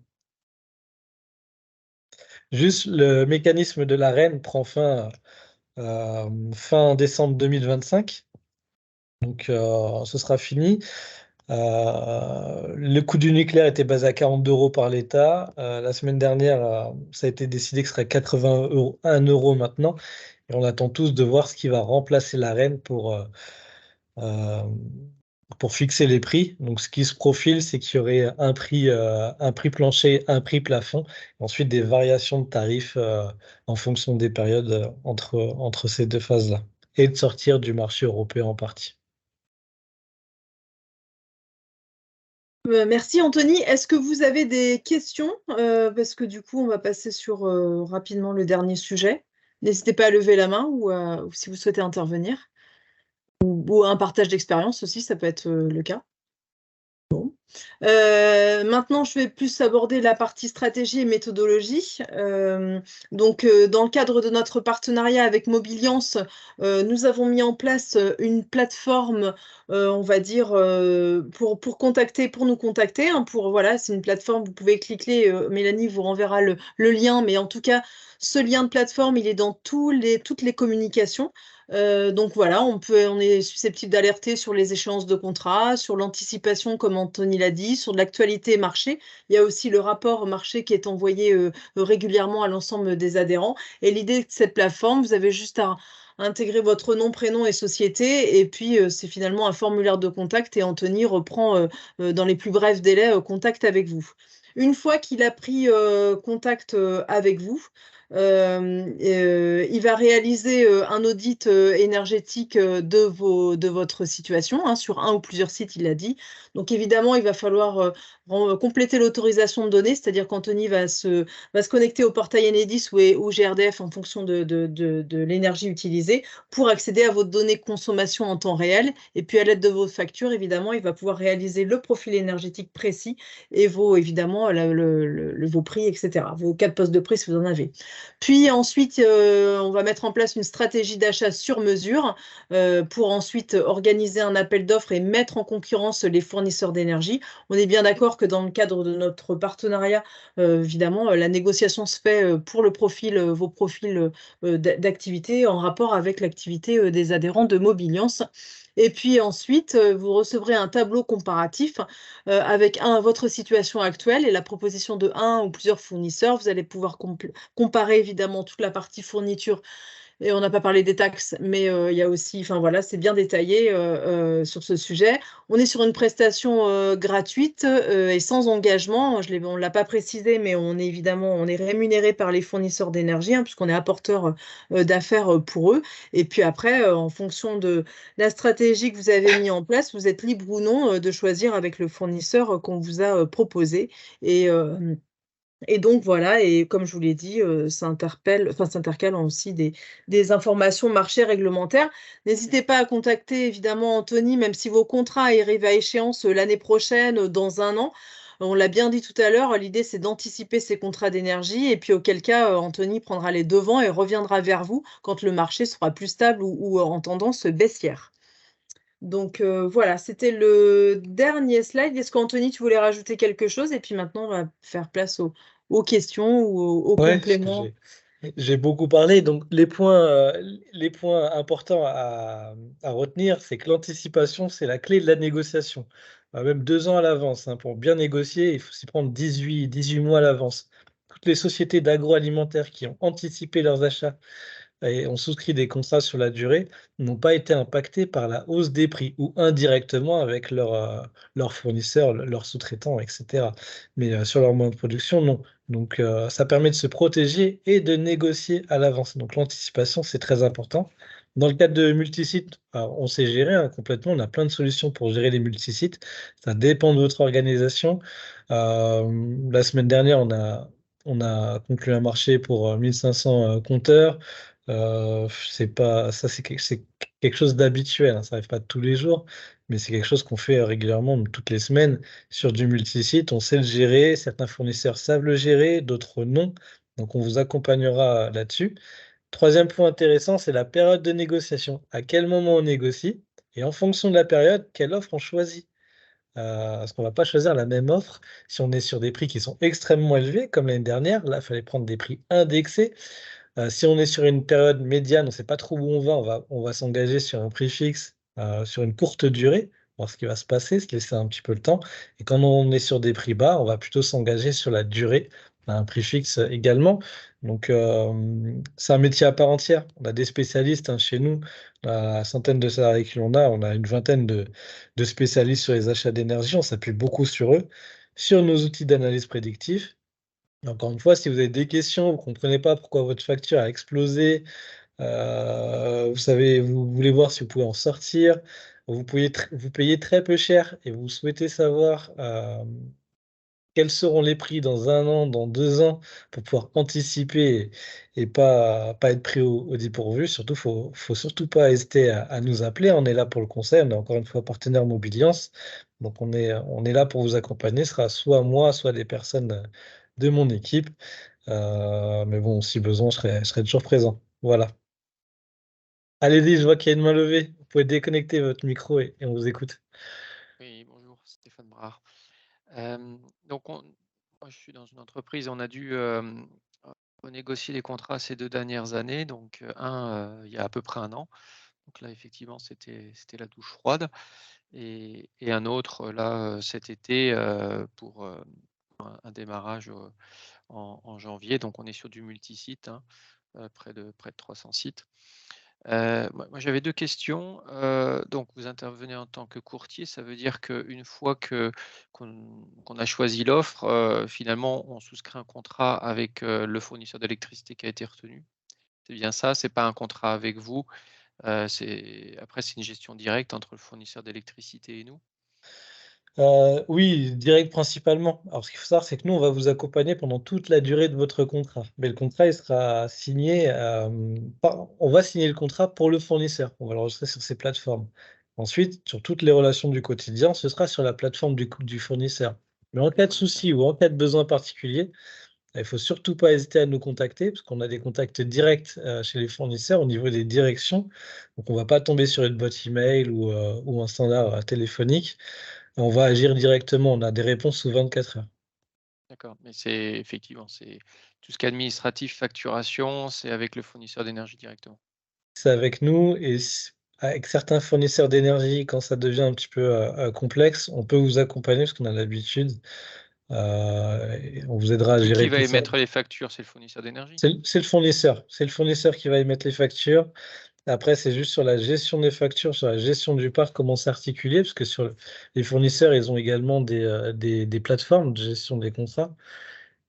Speaker 4: Juste le mécanisme de l'AREN prend fin décembre 2025. Donc ce sera fini. Le coût du nucléaire était basé à 42 € par l'État. La semaine dernière, ça a été décidé que ce serait 81 € maintenant. Et on attend tous de voir ce qui va remplacer l'Arenh euh, pour fixer les prix. Donc, ce qui se profile, c'est qu'il y aurait un prix plancher, un prix plafond, et ensuite des variations de tarifs en fonction des périodes entre ces deux phases-là, et de sortir du marché européen en partie.
Speaker 3: Merci Anthony. Est-ce que vous avez des questions? Parce que du coup, on va passer sur rapidement le dernier sujet. N'hésitez pas à lever la main ou si vous souhaitez intervenir. Ou un partage d'expérience aussi, ça peut être le cas. Maintenant, je vais plus aborder la partie stratégie et méthodologie. Dans le cadre de notre partenariat avec Mobiliance, nous avons mis en place une plateforme, on va dire, pour nous contacter. Voilà, c'est une plateforme, vous pouvez cliquer, Mélanie vous renverra le lien, mais en tout cas, ce lien de plateforme, il est dans toutes les communications. Donc voilà, on est susceptible d'alerter sur les échéances de contrat, sur l'anticipation, comme Anthony l'a dit, sur de l'actualité marché. Il y a aussi le rapport marché qui est envoyé régulièrement à l'ensemble des adhérents. Et l'idée de cette plateforme, vous avez juste à intégrer votre nom, prénom et société. Et puis, c'est finalement un formulaire de contact et Anthony reprend dans les plus brefs délais contact avec vous. Une fois qu'il a pris contact avec vous, il va réaliser un audit énergétique de votre situation sur un ou plusieurs sites, il l'a dit. Donc évidemment, il va falloir compléter l'autorisation de données, c'est-à-dire qu'Anthony va se connecter au portail Enedis ou GRDF en fonction de l'énergie utilisée pour accéder à vos données de consommation en temps réel. Et puis à l'aide de vos factures, évidemment, il va pouvoir réaliser le profil énergétique précis et évidemment vos prix, etc. Vos 4 postes de prix si vous en avez. Puis ensuite, on va mettre en place une stratégie d'achat sur mesure pour ensuite organiser un appel d'offres et mettre en concurrence les fournisseurs d'énergie. On est bien d'accord que dans le cadre de notre partenariat, évidemment, la négociation se fait pour vos profils d'activité en rapport avec l'activité des adhérents de Mobiliance. Et puis ensuite, vous recevrez un tableau comparatif avec votre situation actuelle et la proposition de un ou plusieurs fournisseurs. Vous allez pouvoir comparer évidemment toute la partie fourniture. Et on n'a pas parlé des taxes, mais il y a aussi, enfin voilà, c'est bien détaillé sur ce sujet. On est sur une prestation gratuite et sans engagement. On ne l'a pas précisé, mais on est rémunéré par les fournisseurs d'énergie, puisqu'on est apporteur d'affaires pour eux. Et puis après, en fonction de la stratégie que vous avez mis en place, vous êtes libre ou non de choisir avec le fournisseur qu'on vous a proposé. Et donc voilà, et comme je vous l'ai dit, ça s'intercale aussi des informations marché réglementaires. N'hésitez pas à contacter évidemment Anthony, même si vos contrats arrivent à échéance l'année prochaine, dans un an. On l'a bien dit tout à l'heure, l'idée c'est d'anticiper ces contrats d'énergie et puis auquel cas Anthony prendra les devants et reviendra vers vous quand le marché sera plus stable ou en tendance baissière. Donc voilà, c'était le dernier slide. Est-ce qu'Anthony, tu voulais rajouter quelque chose? Et puis maintenant, on va faire place aux questions ou aux
Speaker 4: Ouais,
Speaker 3: compléments.
Speaker 4: j'ai beaucoup parlé. Donc, les points importants à retenir, c'est que l'anticipation, c'est la clé de la négociation. Même 2 ans à l'avance. Pour bien négocier, il faut s'y prendre 18 mois à l'avance. Toutes les sociétés d'agroalimentaire qui ont anticipé leurs achats et ont souscrit des contrats sur la durée n'ont pas été impactés par la hausse des prix ou indirectement avec leurs fournisseurs, leurs sous-traitants, etc. Mais sur leur moyen de production, non. Donc, ça permet de se protéger et de négocier à l'avance. Donc, l'anticipation, c'est très important. Dans le cadre de multisites, on sait gérer complètement. On a plein de solutions pour gérer les multisites. Ça dépend de votre organisation. La semaine dernière, on a conclu un marché pour 1500 compteurs. C'est quelque chose d'habituel, ça n'arrive pas tous les jours, mais c'est quelque chose qu'on fait régulièrement, donc toutes les semaines sur du multisite. On sait le gérer, certains fournisseurs savent le gérer, d'autres non. Donc on vous accompagnera là-dessus. Troisième point intéressant, c'est la période de négociation. À quel moment on négocie et en fonction de la période, quelle offre on choisit. Parce qu'on ne va pas choisir la même offre si on est sur des prix qui sont extrêmement élevés, comme l'année dernière. Là, il fallait prendre des prix indexés. Si on est sur une période médiane, on ne sait pas trop où on va s'engager sur un prix fixe, sur une courte durée, voir ce qui va se passer, se laisser un petit peu le temps. Et quand on est sur des prix bas, on va plutôt s'engager sur la durée a un prix fixe également. Donc, c'est un métier à part entière. On a des spécialistes hein, chez nous, la centaine de salariés que l'on a, on a une vingtaine de spécialistes sur les achats d'énergie. On s'appuie beaucoup sur eux, sur nos outils d'analyse prédictive. Et encore une fois, si vous avez des questions, vous ne comprenez pas pourquoi votre facture a explosé, vous savez, vous voulez voir si vous pouvez en sortir, vous payez très peu cher et vous souhaitez savoir quels seront les prix dans 1 an, dans 2 ans, pour pouvoir anticiper et pas être pris au dépourvu. Surtout, faut surtout pas hésiter à nous appeler. On est là pour le conseil. On est encore une fois partenaire Mobiliance. Donc, on est là pour vous accompagner. Ce sera soit moi, soit des personnes de mon équipe. Mais bon, si besoin, je serai toujours présent. Voilà. Allez-y, je vois qu'il y a une main levée. Vous pouvez déconnecter votre micro et on vous écoute.
Speaker 5: Oui, bonjour, Stéphane Brard. Donc, moi, je suis dans une entreprise, on a dû renégocier les contrats ces 2 dernières années. Donc, il y a à peu près 1 an. Donc là, effectivement, c'était la douche froide. Et un autre, là, cet été, pour un démarrage en janvier. Donc, on est sur du multisite, hein, près de 300 sites. Moi, j'avais 2 questions. Donc, vous intervenez en tant que courtier, ça veut dire qu'une fois qu'on a choisi l'offre, finalement, on souscrit un contrat avec le fournisseur d'électricité qui a été retenu. C'est bien ça? C'est pas un contrat avec vous? Après, c'est une gestion directe entre le fournisseur d'électricité et nous?
Speaker 4: Oui, direct principalement. Alors, ce qu'il faut savoir, c'est que nous, on va vous accompagner pendant toute la durée de votre contrat. Mais le contrat, il sera signé, on va signer le contrat pour le fournisseur. On va l'enregistrer sur ces plateformes. Ensuite, sur toutes les relations du quotidien, ce sera sur la plateforme du fournisseur. Mais en cas de souci ou en cas de besoin particulier, il faut surtout pas hésiter à nous contacter, parce qu'on a des contacts directs chez les fournisseurs au niveau des directions. Donc, on va pas tomber sur une boîte email ou un standard téléphonique. On va agir directement, on a des réponses sous 24 heures.
Speaker 5: D'accord, mais c'est effectivement, c'est tout ce qui est administratif, facturation, c'est avec le fournisseur d'énergie directement?
Speaker 4: C'est avec nous et avec certains fournisseurs d'énergie, quand ça devient un petit peu complexe, on peut vous accompagner parce qu'on a l'habitude. Et on vous aidera à
Speaker 5: Qui
Speaker 4: gérer
Speaker 5: va
Speaker 4: tout ça.
Speaker 5: émettre les factures? C'est le fournisseur d'énergie?
Speaker 4: C'est le fournisseur. C'est le fournisseur qui va émettre les factures. Après, c'est juste sur la gestion des factures, sur la gestion du parc, comment s'articuler, parce que sur les fournisseurs, ils ont également des plateformes de gestion des contrats.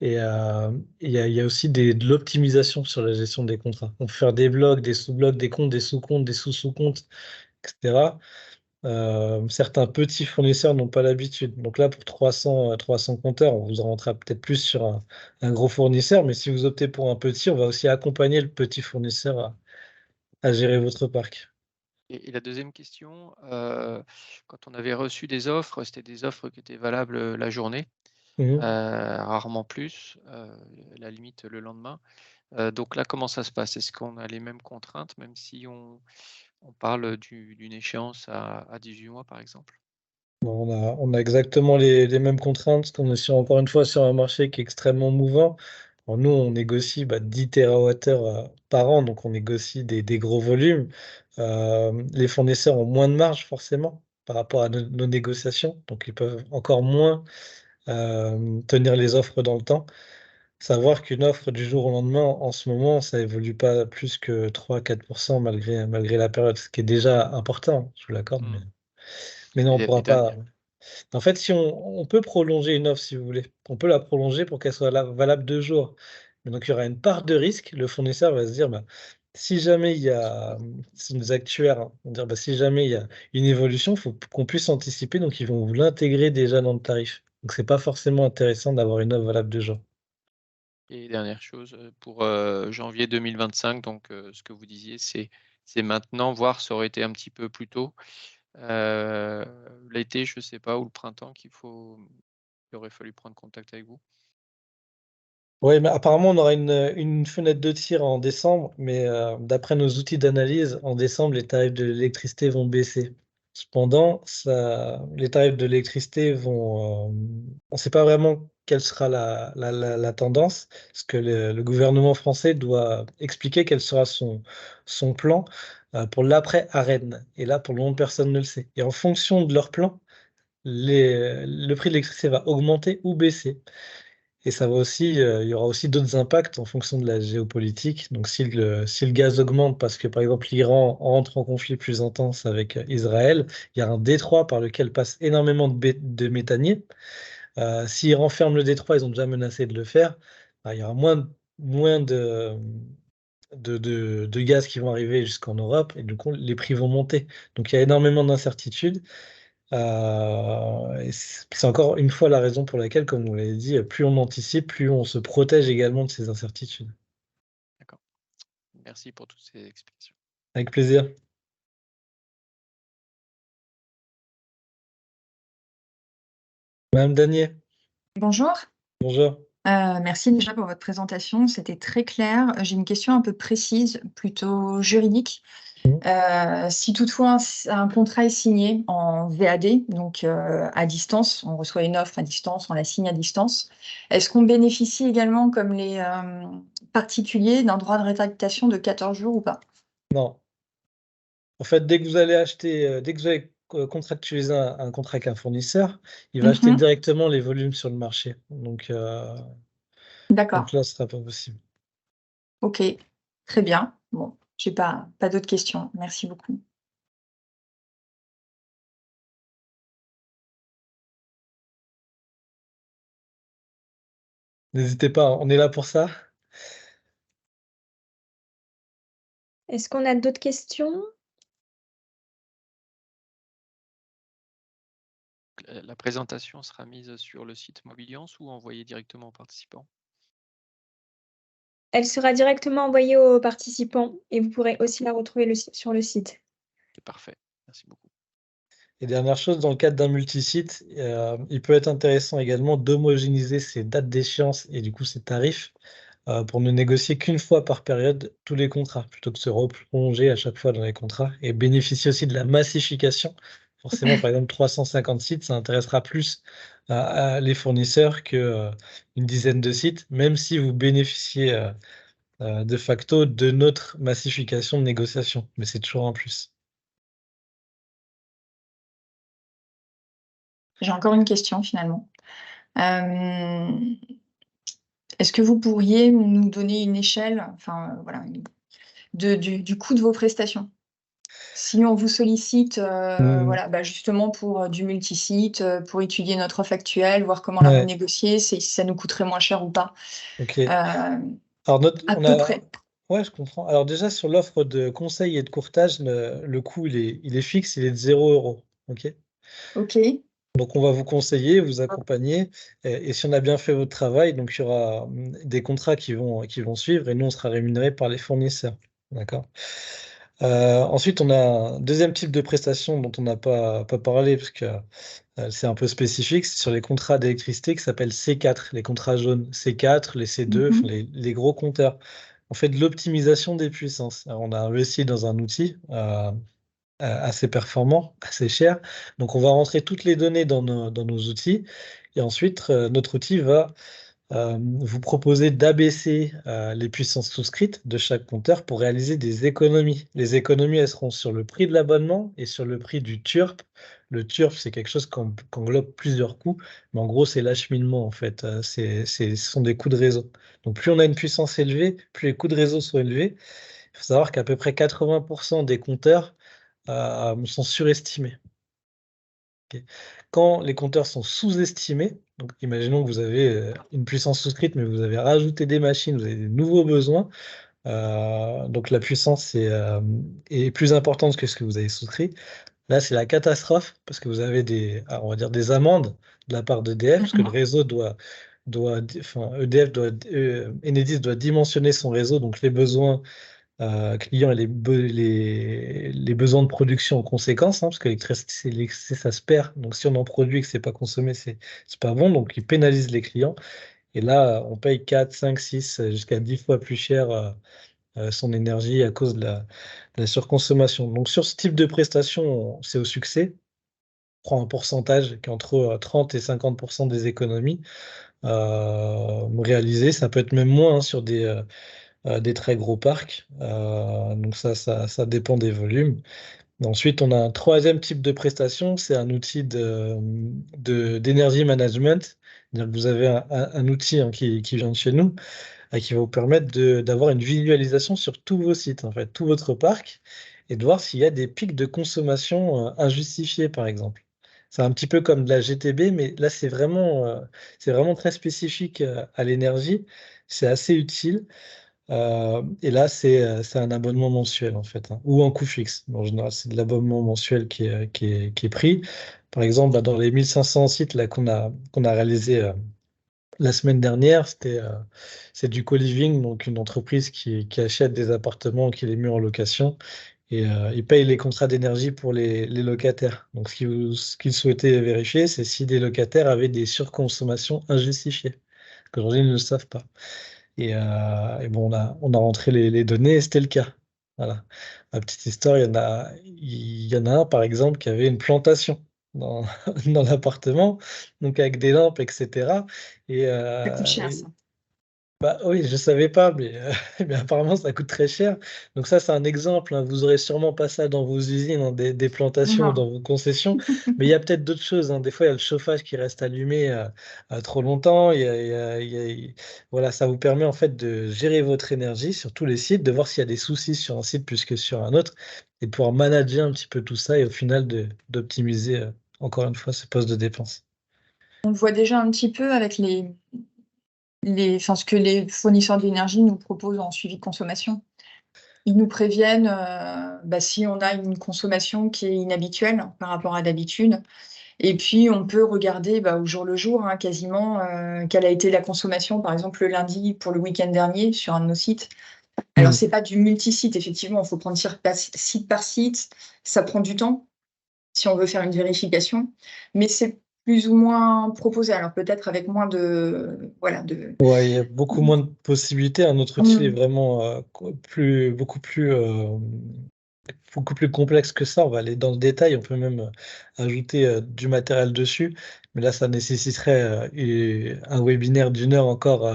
Speaker 4: Et il y a aussi de l'optimisation sur la gestion des contrats. On peut faire des blocs, des sous-blocs, des comptes, des sous-comptes, des sous-sous-comptes, etc. Certains petits fournisseurs n'ont pas l'habitude. Donc là, pour 300 compteurs, on vous rentrera peut-être plus sur un gros fournisseur. Mais si vous optez pour un petit, on va aussi accompagner le petit fournisseur à gérer votre parc.
Speaker 5: Et la deuxième question, quand on avait reçu des offres, c'était des offres qui étaient valables la journée,
Speaker 4: Mhm.
Speaker 5: rarement plus, la limite le lendemain. Donc là, comment ça se passe? Est-ce qu'on a les mêmes contraintes, même si on parle d'une échéance à 18 mois, par exemple?
Speaker 4: Bon, on a exactement les mêmes contraintes, parce qu'on est encore une fois sur un marché qui est extrêmement mouvant. Alors nous, on négocie 10 TWh par an, donc on négocie des gros volumes. Les fournisseurs ont moins de marge, forcément, par rapport à nos négociations, donc ils peuvent encore moins tenir les offres dans le temps. Savoir qu'une offre du jour au lendemain, en ce moment, ça évolue pas plus que 3-4% malgré la période, ce qui est déjà important, je vous l'accorde,
Speaker 5: Mmh.
Speaker 4: mais non, on
Speaker 5: Et
Speaker 4: ne pourra pas.
Speaker 5: dernière
Speaker 4: En fait, si on peut prolonger une offre, si vous voulez. On peut la prolonger pour qu'elle soit valable 2 jours. Mais donc, il y aura une part de risque. Le fournisseur va se dire, si jamais il y a, ce sont des actuaires, hein, vont dire, si jamais il y a une évolution, il faut qu'on puisse anticiper. Donc, ils vont vous l'intégrer déjà dans le tarif. Donc, c'est pas forcément intéressant d'avoir une offre valable 2 jours.
Speaker 5: et dernière chose, pour janvier 2025, donc ce que vous disiez, c'est maintenant, voire ça aurait été un petit peu plus tôt. L'été, je ne sais pas, ou le printemps qu'il aurait fallu prendre contact avec vous?
Speaker 4: Oui, mais apparemment, on aura une fenêtre de tir en décembre, mais d'après nos outils d'analyse, en décembre, les tarifs de l'électricité vont baisser. Cependant, les tarifs de l'électricité vont. On ne sait pas vraiment quelle sera la tendance, parce que le gouvernement français doit expliquer quel sera son plan pour l'après-ARENH. Et là, pour le moment, personne ne le sait. Et en fonction de leur plan, le prix de l'électricité va augmenter ou baisser. Et ça va aussi, il y aura aussi d'autres impacts en fonction de la géopolitique. Donc, si le gaz augmente parce que, par exemple, l'Iran entre en conflit plus intense avec Israël, il y a un détroit par lequel passe énormément de méthaniers. S'ils renferment le détroit, ils ont déjà menacé de le faire, bah, il y aura moins de gaz qui vont arriver jusqu'en Europe et du coup, les prix vont monter. Donc, il y a énormément d'incertitudes. Et c'est encore une fois la raison pour laquelle, comme vous l'avez dit, plus on anticipe, plus on se protège également de ces incertitudes.
Speaker 5: D'accord. Merci pour toutes ces explications.
Speaker 4: Avec plaisir. Madame Danier,
Speaker 6: Bonjour.
Speaker 4: bonjour.
Speaker 6: Merci déjà pour votre présentation, c'était très clair. J'ai une question un peu précise, plutôt juridique. Si toutefois un contrat est signé en VAD, donc à distance, on reçoit une offre à distance, on la signe à distance, est-ce qu'on bénéficie également, comme les particuliers, d'un droit de rétractation de 14 jours ou pas?
Speaker 4: Non. En fait, dès que vous allez acheter, dès que vous allez contractualiser un contrat avec un fournisseur, il va acheter directement les volumes sur le marché. Donc
Speaker 6: D'accord,
Speaker 4: là, ce sera pas possible.
Speaker 6: ok, très bien. Bon, j'ai pas d'autres questions. Merci beaucoup.
Speaker 4: N'hésitez pas, on est là pour ça.
Speaker 1: Est-ce qu'on a d'autres questions?
Speaker 5: La présentation sera mise sur le site Mobiliance ou envoyée directement aux participants?
Speaker 1: Elle sera directement envoyée aux participants et vous pourrez aussi la retrouver sur le site.
Speaker 5: C'est parfait. Merci beaucoup.
Speaker 4: Et dernière chose, dans le cadre d'un multisite, il peut être intéressant également d'homogénéiser ses dates d'échéance et du coup ses tarifs pour ne négocier qu'une fois par période tous les contrats, plutôt que de se replonger à chaque fois dans les contrats et bénéficier aussi de la massification. Forcément, par exemple, 350 sites, ça intéressera plus les fournisseurs que une dizaine de sites, même si vous bénéficiez de facto de notre massification de négociation. Mais c'est toujours un plus.
Speaker 6: J'ai encore une question finalement. Est-ce que vous pourriez nous donner une échelle, enfin voilà, du coût de vos prestations? Si on vous sollicite, voilà, bah, justement pour du multisite, pour étudier notre offre actuelle, voir comment la
Speaker 4: Ouais.
Speaker 6: renégocier, si ça nous coûterait moins cher ou pas.
Speaker 4: Ok.
Speaker 6: À
Speaker 4: Alors,
Speaker 6: peu près.
Speaker 4: Ouais, je comprends. Alors déjà, sur l'offre de conseil et de courtage, le coût, il est fixe, il est de 0 euros. Ok.
Speaker 6: Ok,
Speaker 4: Donc, on va vous conseiller, vous accompagner. Et si on a bien fait votre travail, donc il y aura des contrats qui vont suivre et nous, on sera rémunéré par les fournisseurs. D'accord. Ensuite, on a un deuxième type de prestation dont on n'a pas parlé parce que c'est un peu spécifique. C'est sur les contrats d'électricité qui s'appellent C4, les contrats jaunes. C4, les C2, enfin, les gros compteurs. On fait de l'optimisation des puissances. Alors, on a investi dans un outil assez performant, assez cher. Donc, on va rentrer toutes les données dans nos outils. Et ensuite, notre outil va vous proposer d'abaisser les puissances souscrites de chaque compteur pour réaliser des économies. Les économies, elles seront sur le prix de l'abonnement et sur le prix du TURP. Le TURP, c'est quelque chose qui englobe plusieurs coûts, mais en gros, c'est l'acheminement, en fait. Ce sont des coûts de réseau. Donc, plus on a une puissance élevée, plus les coûts de réseau sont élevés. Il faut savoir qu'à peu près 80% des compteurs sont surestimés. Ok. Quand les compteurs sont sous-estimés, donc imaginons que vous avez une puissance souscrite, mais vous avez rajouté des machines, vous avez des nouveaux besoins, donc la puissance est plus importante que ce que vous avez souscrit. Là, c'est la catastrophe parce que vous avez on va dire des amendes de la part d'EDF, parce que le réseau enfin, Enedis doit dimensionner son réseau, donc les besoins clients et les besoins de production en conséquence, hein, parce que l'électricité, ça se perd. Donc, si on en produit et que c'est pas consommé, c'est pas bon. Donc, ils pénalisent les clients. Et là, on paye 4, 5, 6, jusqu'à 10 fois plus cher son énergie à cause de la surconsommation. Donc, sur ce type de prestation, c'est au succès. On prend un pourcentage qui est entre 30 et 50% des économies réalisées. Ça peut être même moins hein, sur des très gros parcs. Donc ça dépend des volumes. Ensuite, on a un troisième type de prestation, c'est un outil d'énergie management. C'est-à-dire que vous avez un outil qui vient de chez nous et qui va vous permettre d'avoir une visualisation sur tous vos sites, en fait, tout votre parc, et de voir s'il y a des pics de consommation injustifiés, par exemple. C'est un petit peu comme de la GTB, mais là, c'est vraiment très spécifique à l'énergie. C'est assez utile. Et là, c'est un abonnement mensuel, en fait, hein, ou un coût fixe. En général, c'est de l'abonnement mensuel qui est pris. Par exemple, là, dans les 1500 sites là, qu'on a réalisé la semaine dernière, c'est du co-living, donc une entreprise qui achète des appartements, qui les met en location, et ils payent les contrats d'énergie pour les locataires. Donc, ce qu'ils souhaitaient vérifier, c'est si des locataires avaient des surconsommations injustifiées, qu'aujourd'hui, ils ne le savent pas. Et bon, on a rentré les données et c'était le cas. Voilà. Ma petite histoire, il y en a un, par exemple, qui avait une plantation dans, dans l'appartement, donc avec des lampes, etc. Et,
Speaker 6: Ça coûte cher,
Speaker 4: et
Speaker 6: ça.
Speaker 4: bah oui, je savais pas, mais apparemment ça coûte très cher. Donc ça, c'est un exemple, hein. Vous aurez sûrement pas ça dans vos usines, hein, des plantations ou
Speaker 6: Non.
Speaker 4: dans vos concessions, mais il y a peut-être d'autres choses, hein. Des fois, il y a le chauffage qui reste allumé trop longtemps. Voilà, ça vous permet en fait de gérer votre énergie sur tous les sites, de voir s'il y a des soucis sur un site plus que sur un autre, et de pouvoir manager un petit peu tout ça et au final d'optimiser encore une fois ce poste de dépense.
Speaker 6: On le voit déjà un petit peu avec ce que les fournisseurs d'énergie nous proposent en suivi de consommation. Ils nous préviennent si on a une consommation qui est inhabituelle par rapport à d'habitude. Et puis, on peut regarder au jour le jour, hein, quasiment, quelle a été la consommation, par exemple, le lundi pour le week-end dernier sur un de nos sites. Alors, c'est pas du multi-site, effectivement, il faut prendre site par site. Ça prend du temps si on veut faire une vérification, mais c'est plus ou moins proposé. Alors, peut-être avec moins de... Voilà,
Speaker 4: Ouais, il y a beaucoup moins de possibilités. Un autre outil est vraiment beaucoup plus complexe que ça. On va aller dans le détail. On peut même ajouter du matériel dessus. Mais là, ça nécessiterait un webinaire d'1 heure encore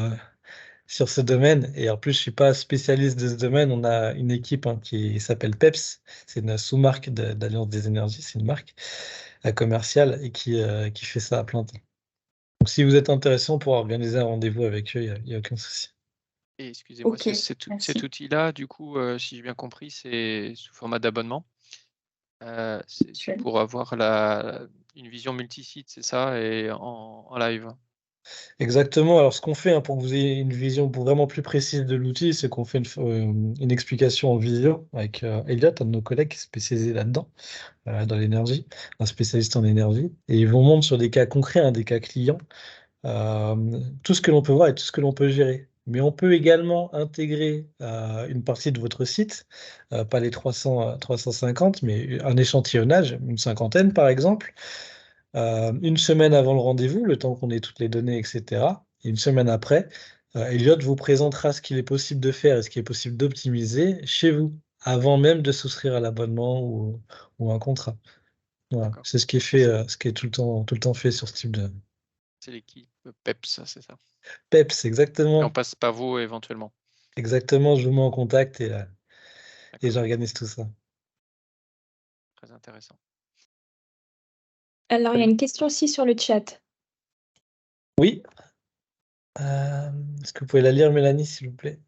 Speaker 4: sur ce domaine. Et en plus, je suis pas spécialiste de ce domaine. On a une équipe qui s'appelle PEPS. C'est une sous-marque d'Alliance des énergies. C'est une marque commerciale et qui fait ça à plein temps. Donc, si vous êtes intéressé, on pourra organiser un rendez-vous avec eux, il n'y a aucun souci.
Speaker 5: Et excusez-moi,
Speaker 6: Ok,
Speaker 5: cet
Speaker 6: merci.
Speaker 5: outil-là, du coup, si j'ai bien compris, c'est sous format d'abonnement. C'est pour avoir une vision multisite, c'est ça, et en live.
Speaker 4: Exactement. Alors, ce qu'on fait pour que vous ayez une vision vraiment plus précise de l'outil, c'est qu'on fait une explication en visio avec Elliot, un de nos collègues qui est spécialisé là-dedans, dans l'énergie, un spécialiste en énergie. Et ils vous montrent sur des cas concrets, hein, des cas clients, tout ce que l'on peut voir et tout ce que l'on peut gérer. Mais on peut également intégrer une partie de votre site, pas les 350, mais un échantillonnage, une cinquantaine par exemple, une semaine avant le rendez-vous, le temps qu'on ait toutes les données, etc. Et une semaine après, Elliot vous présentera ce qu'il est possible de faire et ce qui est possible d'optimiser chez vous, avant même de souscrire à l'abonnement ou un contrat. Voilà.
Speaker 5: D'accord.
Speaker 4: C'est ce qui est fait, ce qui est tout le temps fait sur ce type de
Speaker 5: C'est l'équipe PEPS, c'est ça.
Speaker 4: PEPS,
Speaker 5: Et on
Speaker 4: exactement.
Speaker 5: passe par vous éventuellement.
Speaker 4: Exactement, je vous mets en contact et
Speaker 5: D'accord,
Speaker 4: j'organise tout ça.
Speaker 5: très intéressant.
Speaker 1: Alors, il y a une question aussi sur le chat.
Speaker 4: Oui. Est-ce que vous pouvez la lire, Mélanie, s'il vous plaît?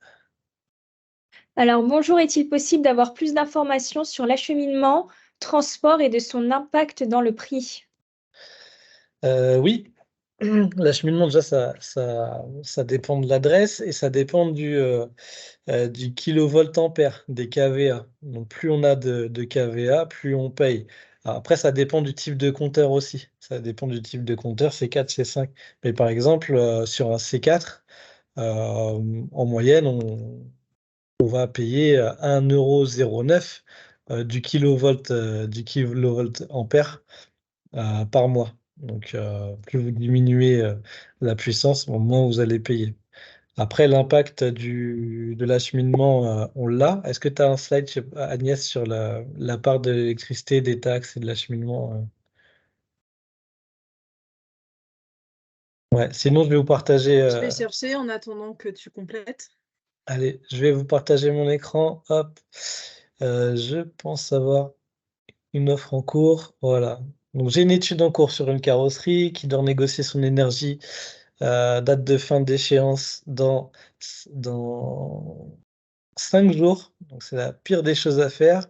Speaker 1: Alors, bonjour, est-il possible d'avoir plus d'informations sur l'acheminement, transport et de son impact dans le prix?
Speaker 4: Oui. L'acheminement, déjà, ça dépend de l'adresse et ça dépend du kilovolt-ampère, des kVA. Donc, plus on a de kVA, plus on paye. Alors, après, ça dépend du type de compteur aussi. Ça dépend du type de compteur, C4, C5. Mais par exemple, sur un C4, en moyenne, on va payer 1,09 € du kilovolt ampère par mois. Donc, plus vous diminuez la puissance, moins vous allez payer. Après, l'impact de l'acheminement, on l'a. Est-ce que tu as un slide, Agnès, sur la part de l'électricité, des taxes et de l'acheminement? Ouais, sinon, je vais vous partager.
Speaker 3: Je vais chercher en attendant que tu complètes.
Speaker 4: Allez, je vais vous partager mon écran. Hop. Je pense avoir Une offre en cours, voilà. Donc j'ai une étude en cours sur une carrosserie qui doit négocier son énergie, date de fin d'échéance dans 5 jours. Donc c'est la pire des choses à faire.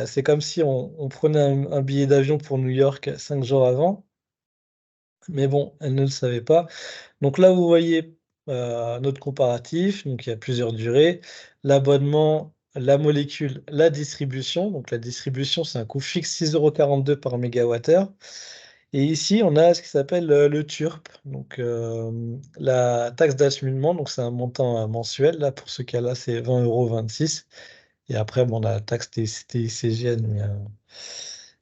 Speaker 4: C'est comme si on prenait un billet d'avion pour New York 5 jours avant. Mais bon, elle ne le savait pas. Donc là, vous voyez notre comparatif. Donc il y a plusieurs durées. L'abonnement, la molécule, la distribution. Donc la distribution, c'est un coût fixe 6,42 € par mégawattheure. Et ici, on a ce qui s'appelle le TURP, donc la taxe d'acheminement. Donc c'est un montant mensuel. Là, pour ce cas-là, c'est 20,26 €. Et après, bon, la taxe TICGN,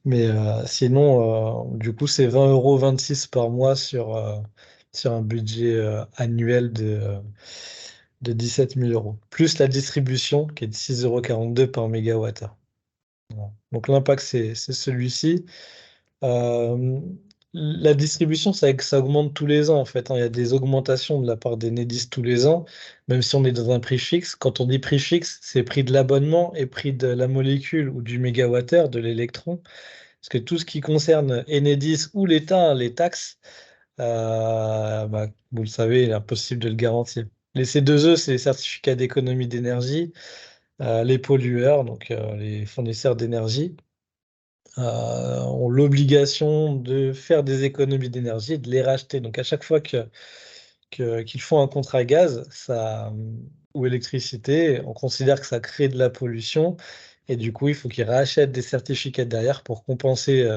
Speaker 4: mais sinon, du coup, c'est 20,26 € par mois sur un budget annuel de 17 000 €. Plus la distribution qui est de 6,42 € par mégawattheure. Voilà. Donc l'impact, c'est celui-ci. La distribution, ça augmente tous les ans en fait, hein. Il y a des augmentations de la part d'Enedis tous les ans, même si on est dans un prix fixe. Quand on dit prix fixe, c'est prix de l'abonnement et prix de la molécule ou du mégawattheure, de l'électron. Parce que tout ce qui concerne Enedis ou l'État, les taxes, vous le savez, il est impossible de le garantir. Les C2E, c'est les certificats d'économie d'énergie, les pollueurs, donc les fournisseurs d'énergie, ont l'obligation de faire des économies d'énergie et de les racheter. Donc à chaque fois qu'ils font un contrat gaz ou électricité, on considère que ça crée de la pollution. Et du coup, il faut qu'ils rachètent des certificats derrière pour compenser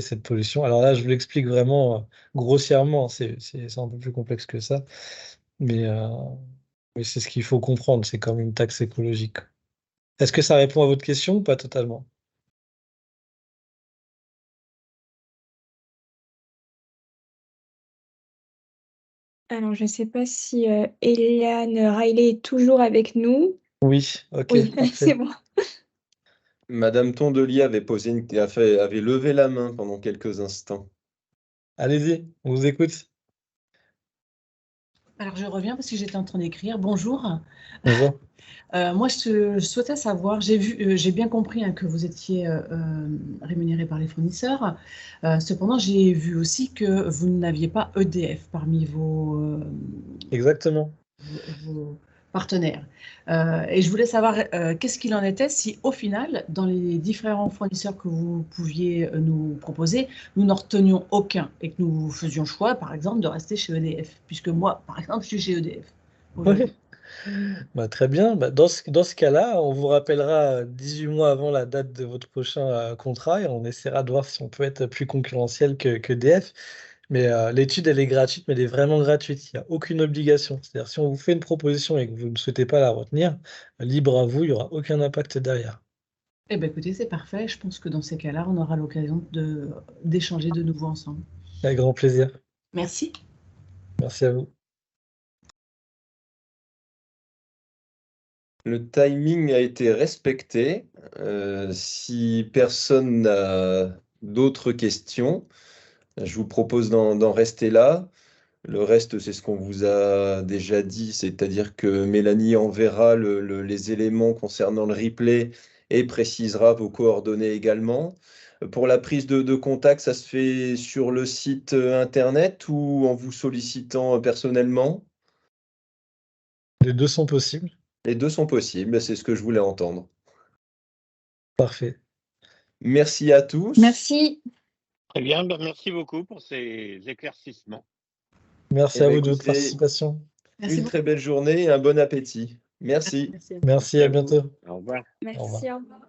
Speaker 4: cette pollution. Alors là, je vous l'explique vraiment grossièrement, c'est un peu plus complexe que ça. Mais c'est ce qu'il faut comprendre, c'est comme une taxe écologique. Est-ce que ça répond à votre question ou pas totalement?
Speaker 1: Alors, je ne sais pas si Eliane Riley est toujours avec nous.
Speaker 4: Oui, ok,
Speaker 1: Oui,
Speaker 4: parfait.
Speaker 1: c'est bon.
Speaker 2: Madame Tondelier avait levé la main pendant quelques instants.
Speaker 4: Allez-y, on vous écoute.
Speaker 7: Alors, je reviens parce que j'étais en train d'écrire. Bonjour.
Speaker 4: Bonjour.
Speaker 7: Moi, je souhaitais savoir, j'ai bien compris que vous étiez rémunéré par les fournisseurs. Cependant, j'ai vu aussi que vous n'aviez pas EDF parmi
Speaker 4: Exactement.
Speaker 7: vos partenaires. Et je voulais savoir qu'est-ce qu'il en était si, au final, dans les différents fournisseurs que vous pouviez nous proposer, nous n'en retenions aucun et que nous faisions choix, par exemple, de rester chez EDF, puisque moi, par exemple, je suis chez EDF.
Speaker 4: Oui. Très bien. Dans ce cas-là, on vous rappellera 18 mois avant la date de votre prochain contrat et on essaiera de voir si on peut être plus concurrentiel que DF. Mais l'étude, elle est gratuite, mais elle est vraiment gratuite. Il n'y a aucune obligation. C'est-à-dire, si on vous fait une proposition et que vous ne souhaitez pas la retenir, libre à vous, il n'y aura aucun impact derrière.
Speaker 7: Eh bien, écoutez, c'est parfait. Je pense que dans ces cas-là, on aura l'occasion d'échanger de nouveau ensemble.
Speaker 4: Avec grand plaisir.
Speaker 7: Merci.
Speaker 4: Merci à vous.
Speaker 2: Le timing a été respecté. Si personne n'a d'autres questions, je vous propose d'en rester là. Le reste, c'est ce qu'on vous a déjà dit, c'est-à-dire que Mélanie enverra les éléments concernant le replay et précisera vos coordonnées également. Pour la prise de contact, ça se fait sur le site internet ou en vous sollicitant personnellement?
Speaker 4: Les deux sont possibles.
Speaker 2: Les deux sont possibles, c'est ce que je voulais entendre.
Speaker 4: Parfait.
Speaker 2: Merci à tous.
Speaker 6: Merci.
Speaker 8: Très bien, merci beaucoup pour ces éclaircissements.
Speaker 4: Merci à vous de votre participation.
Speaker 2: Une très belle journée et un bon appétit. Merci.
Speaker 4: Merci, à bientôt.
Speaker 8: Au revoir.
Speaker 1: Merci,
Speaker 4: Au revoir.
Speaker 1: au revoir.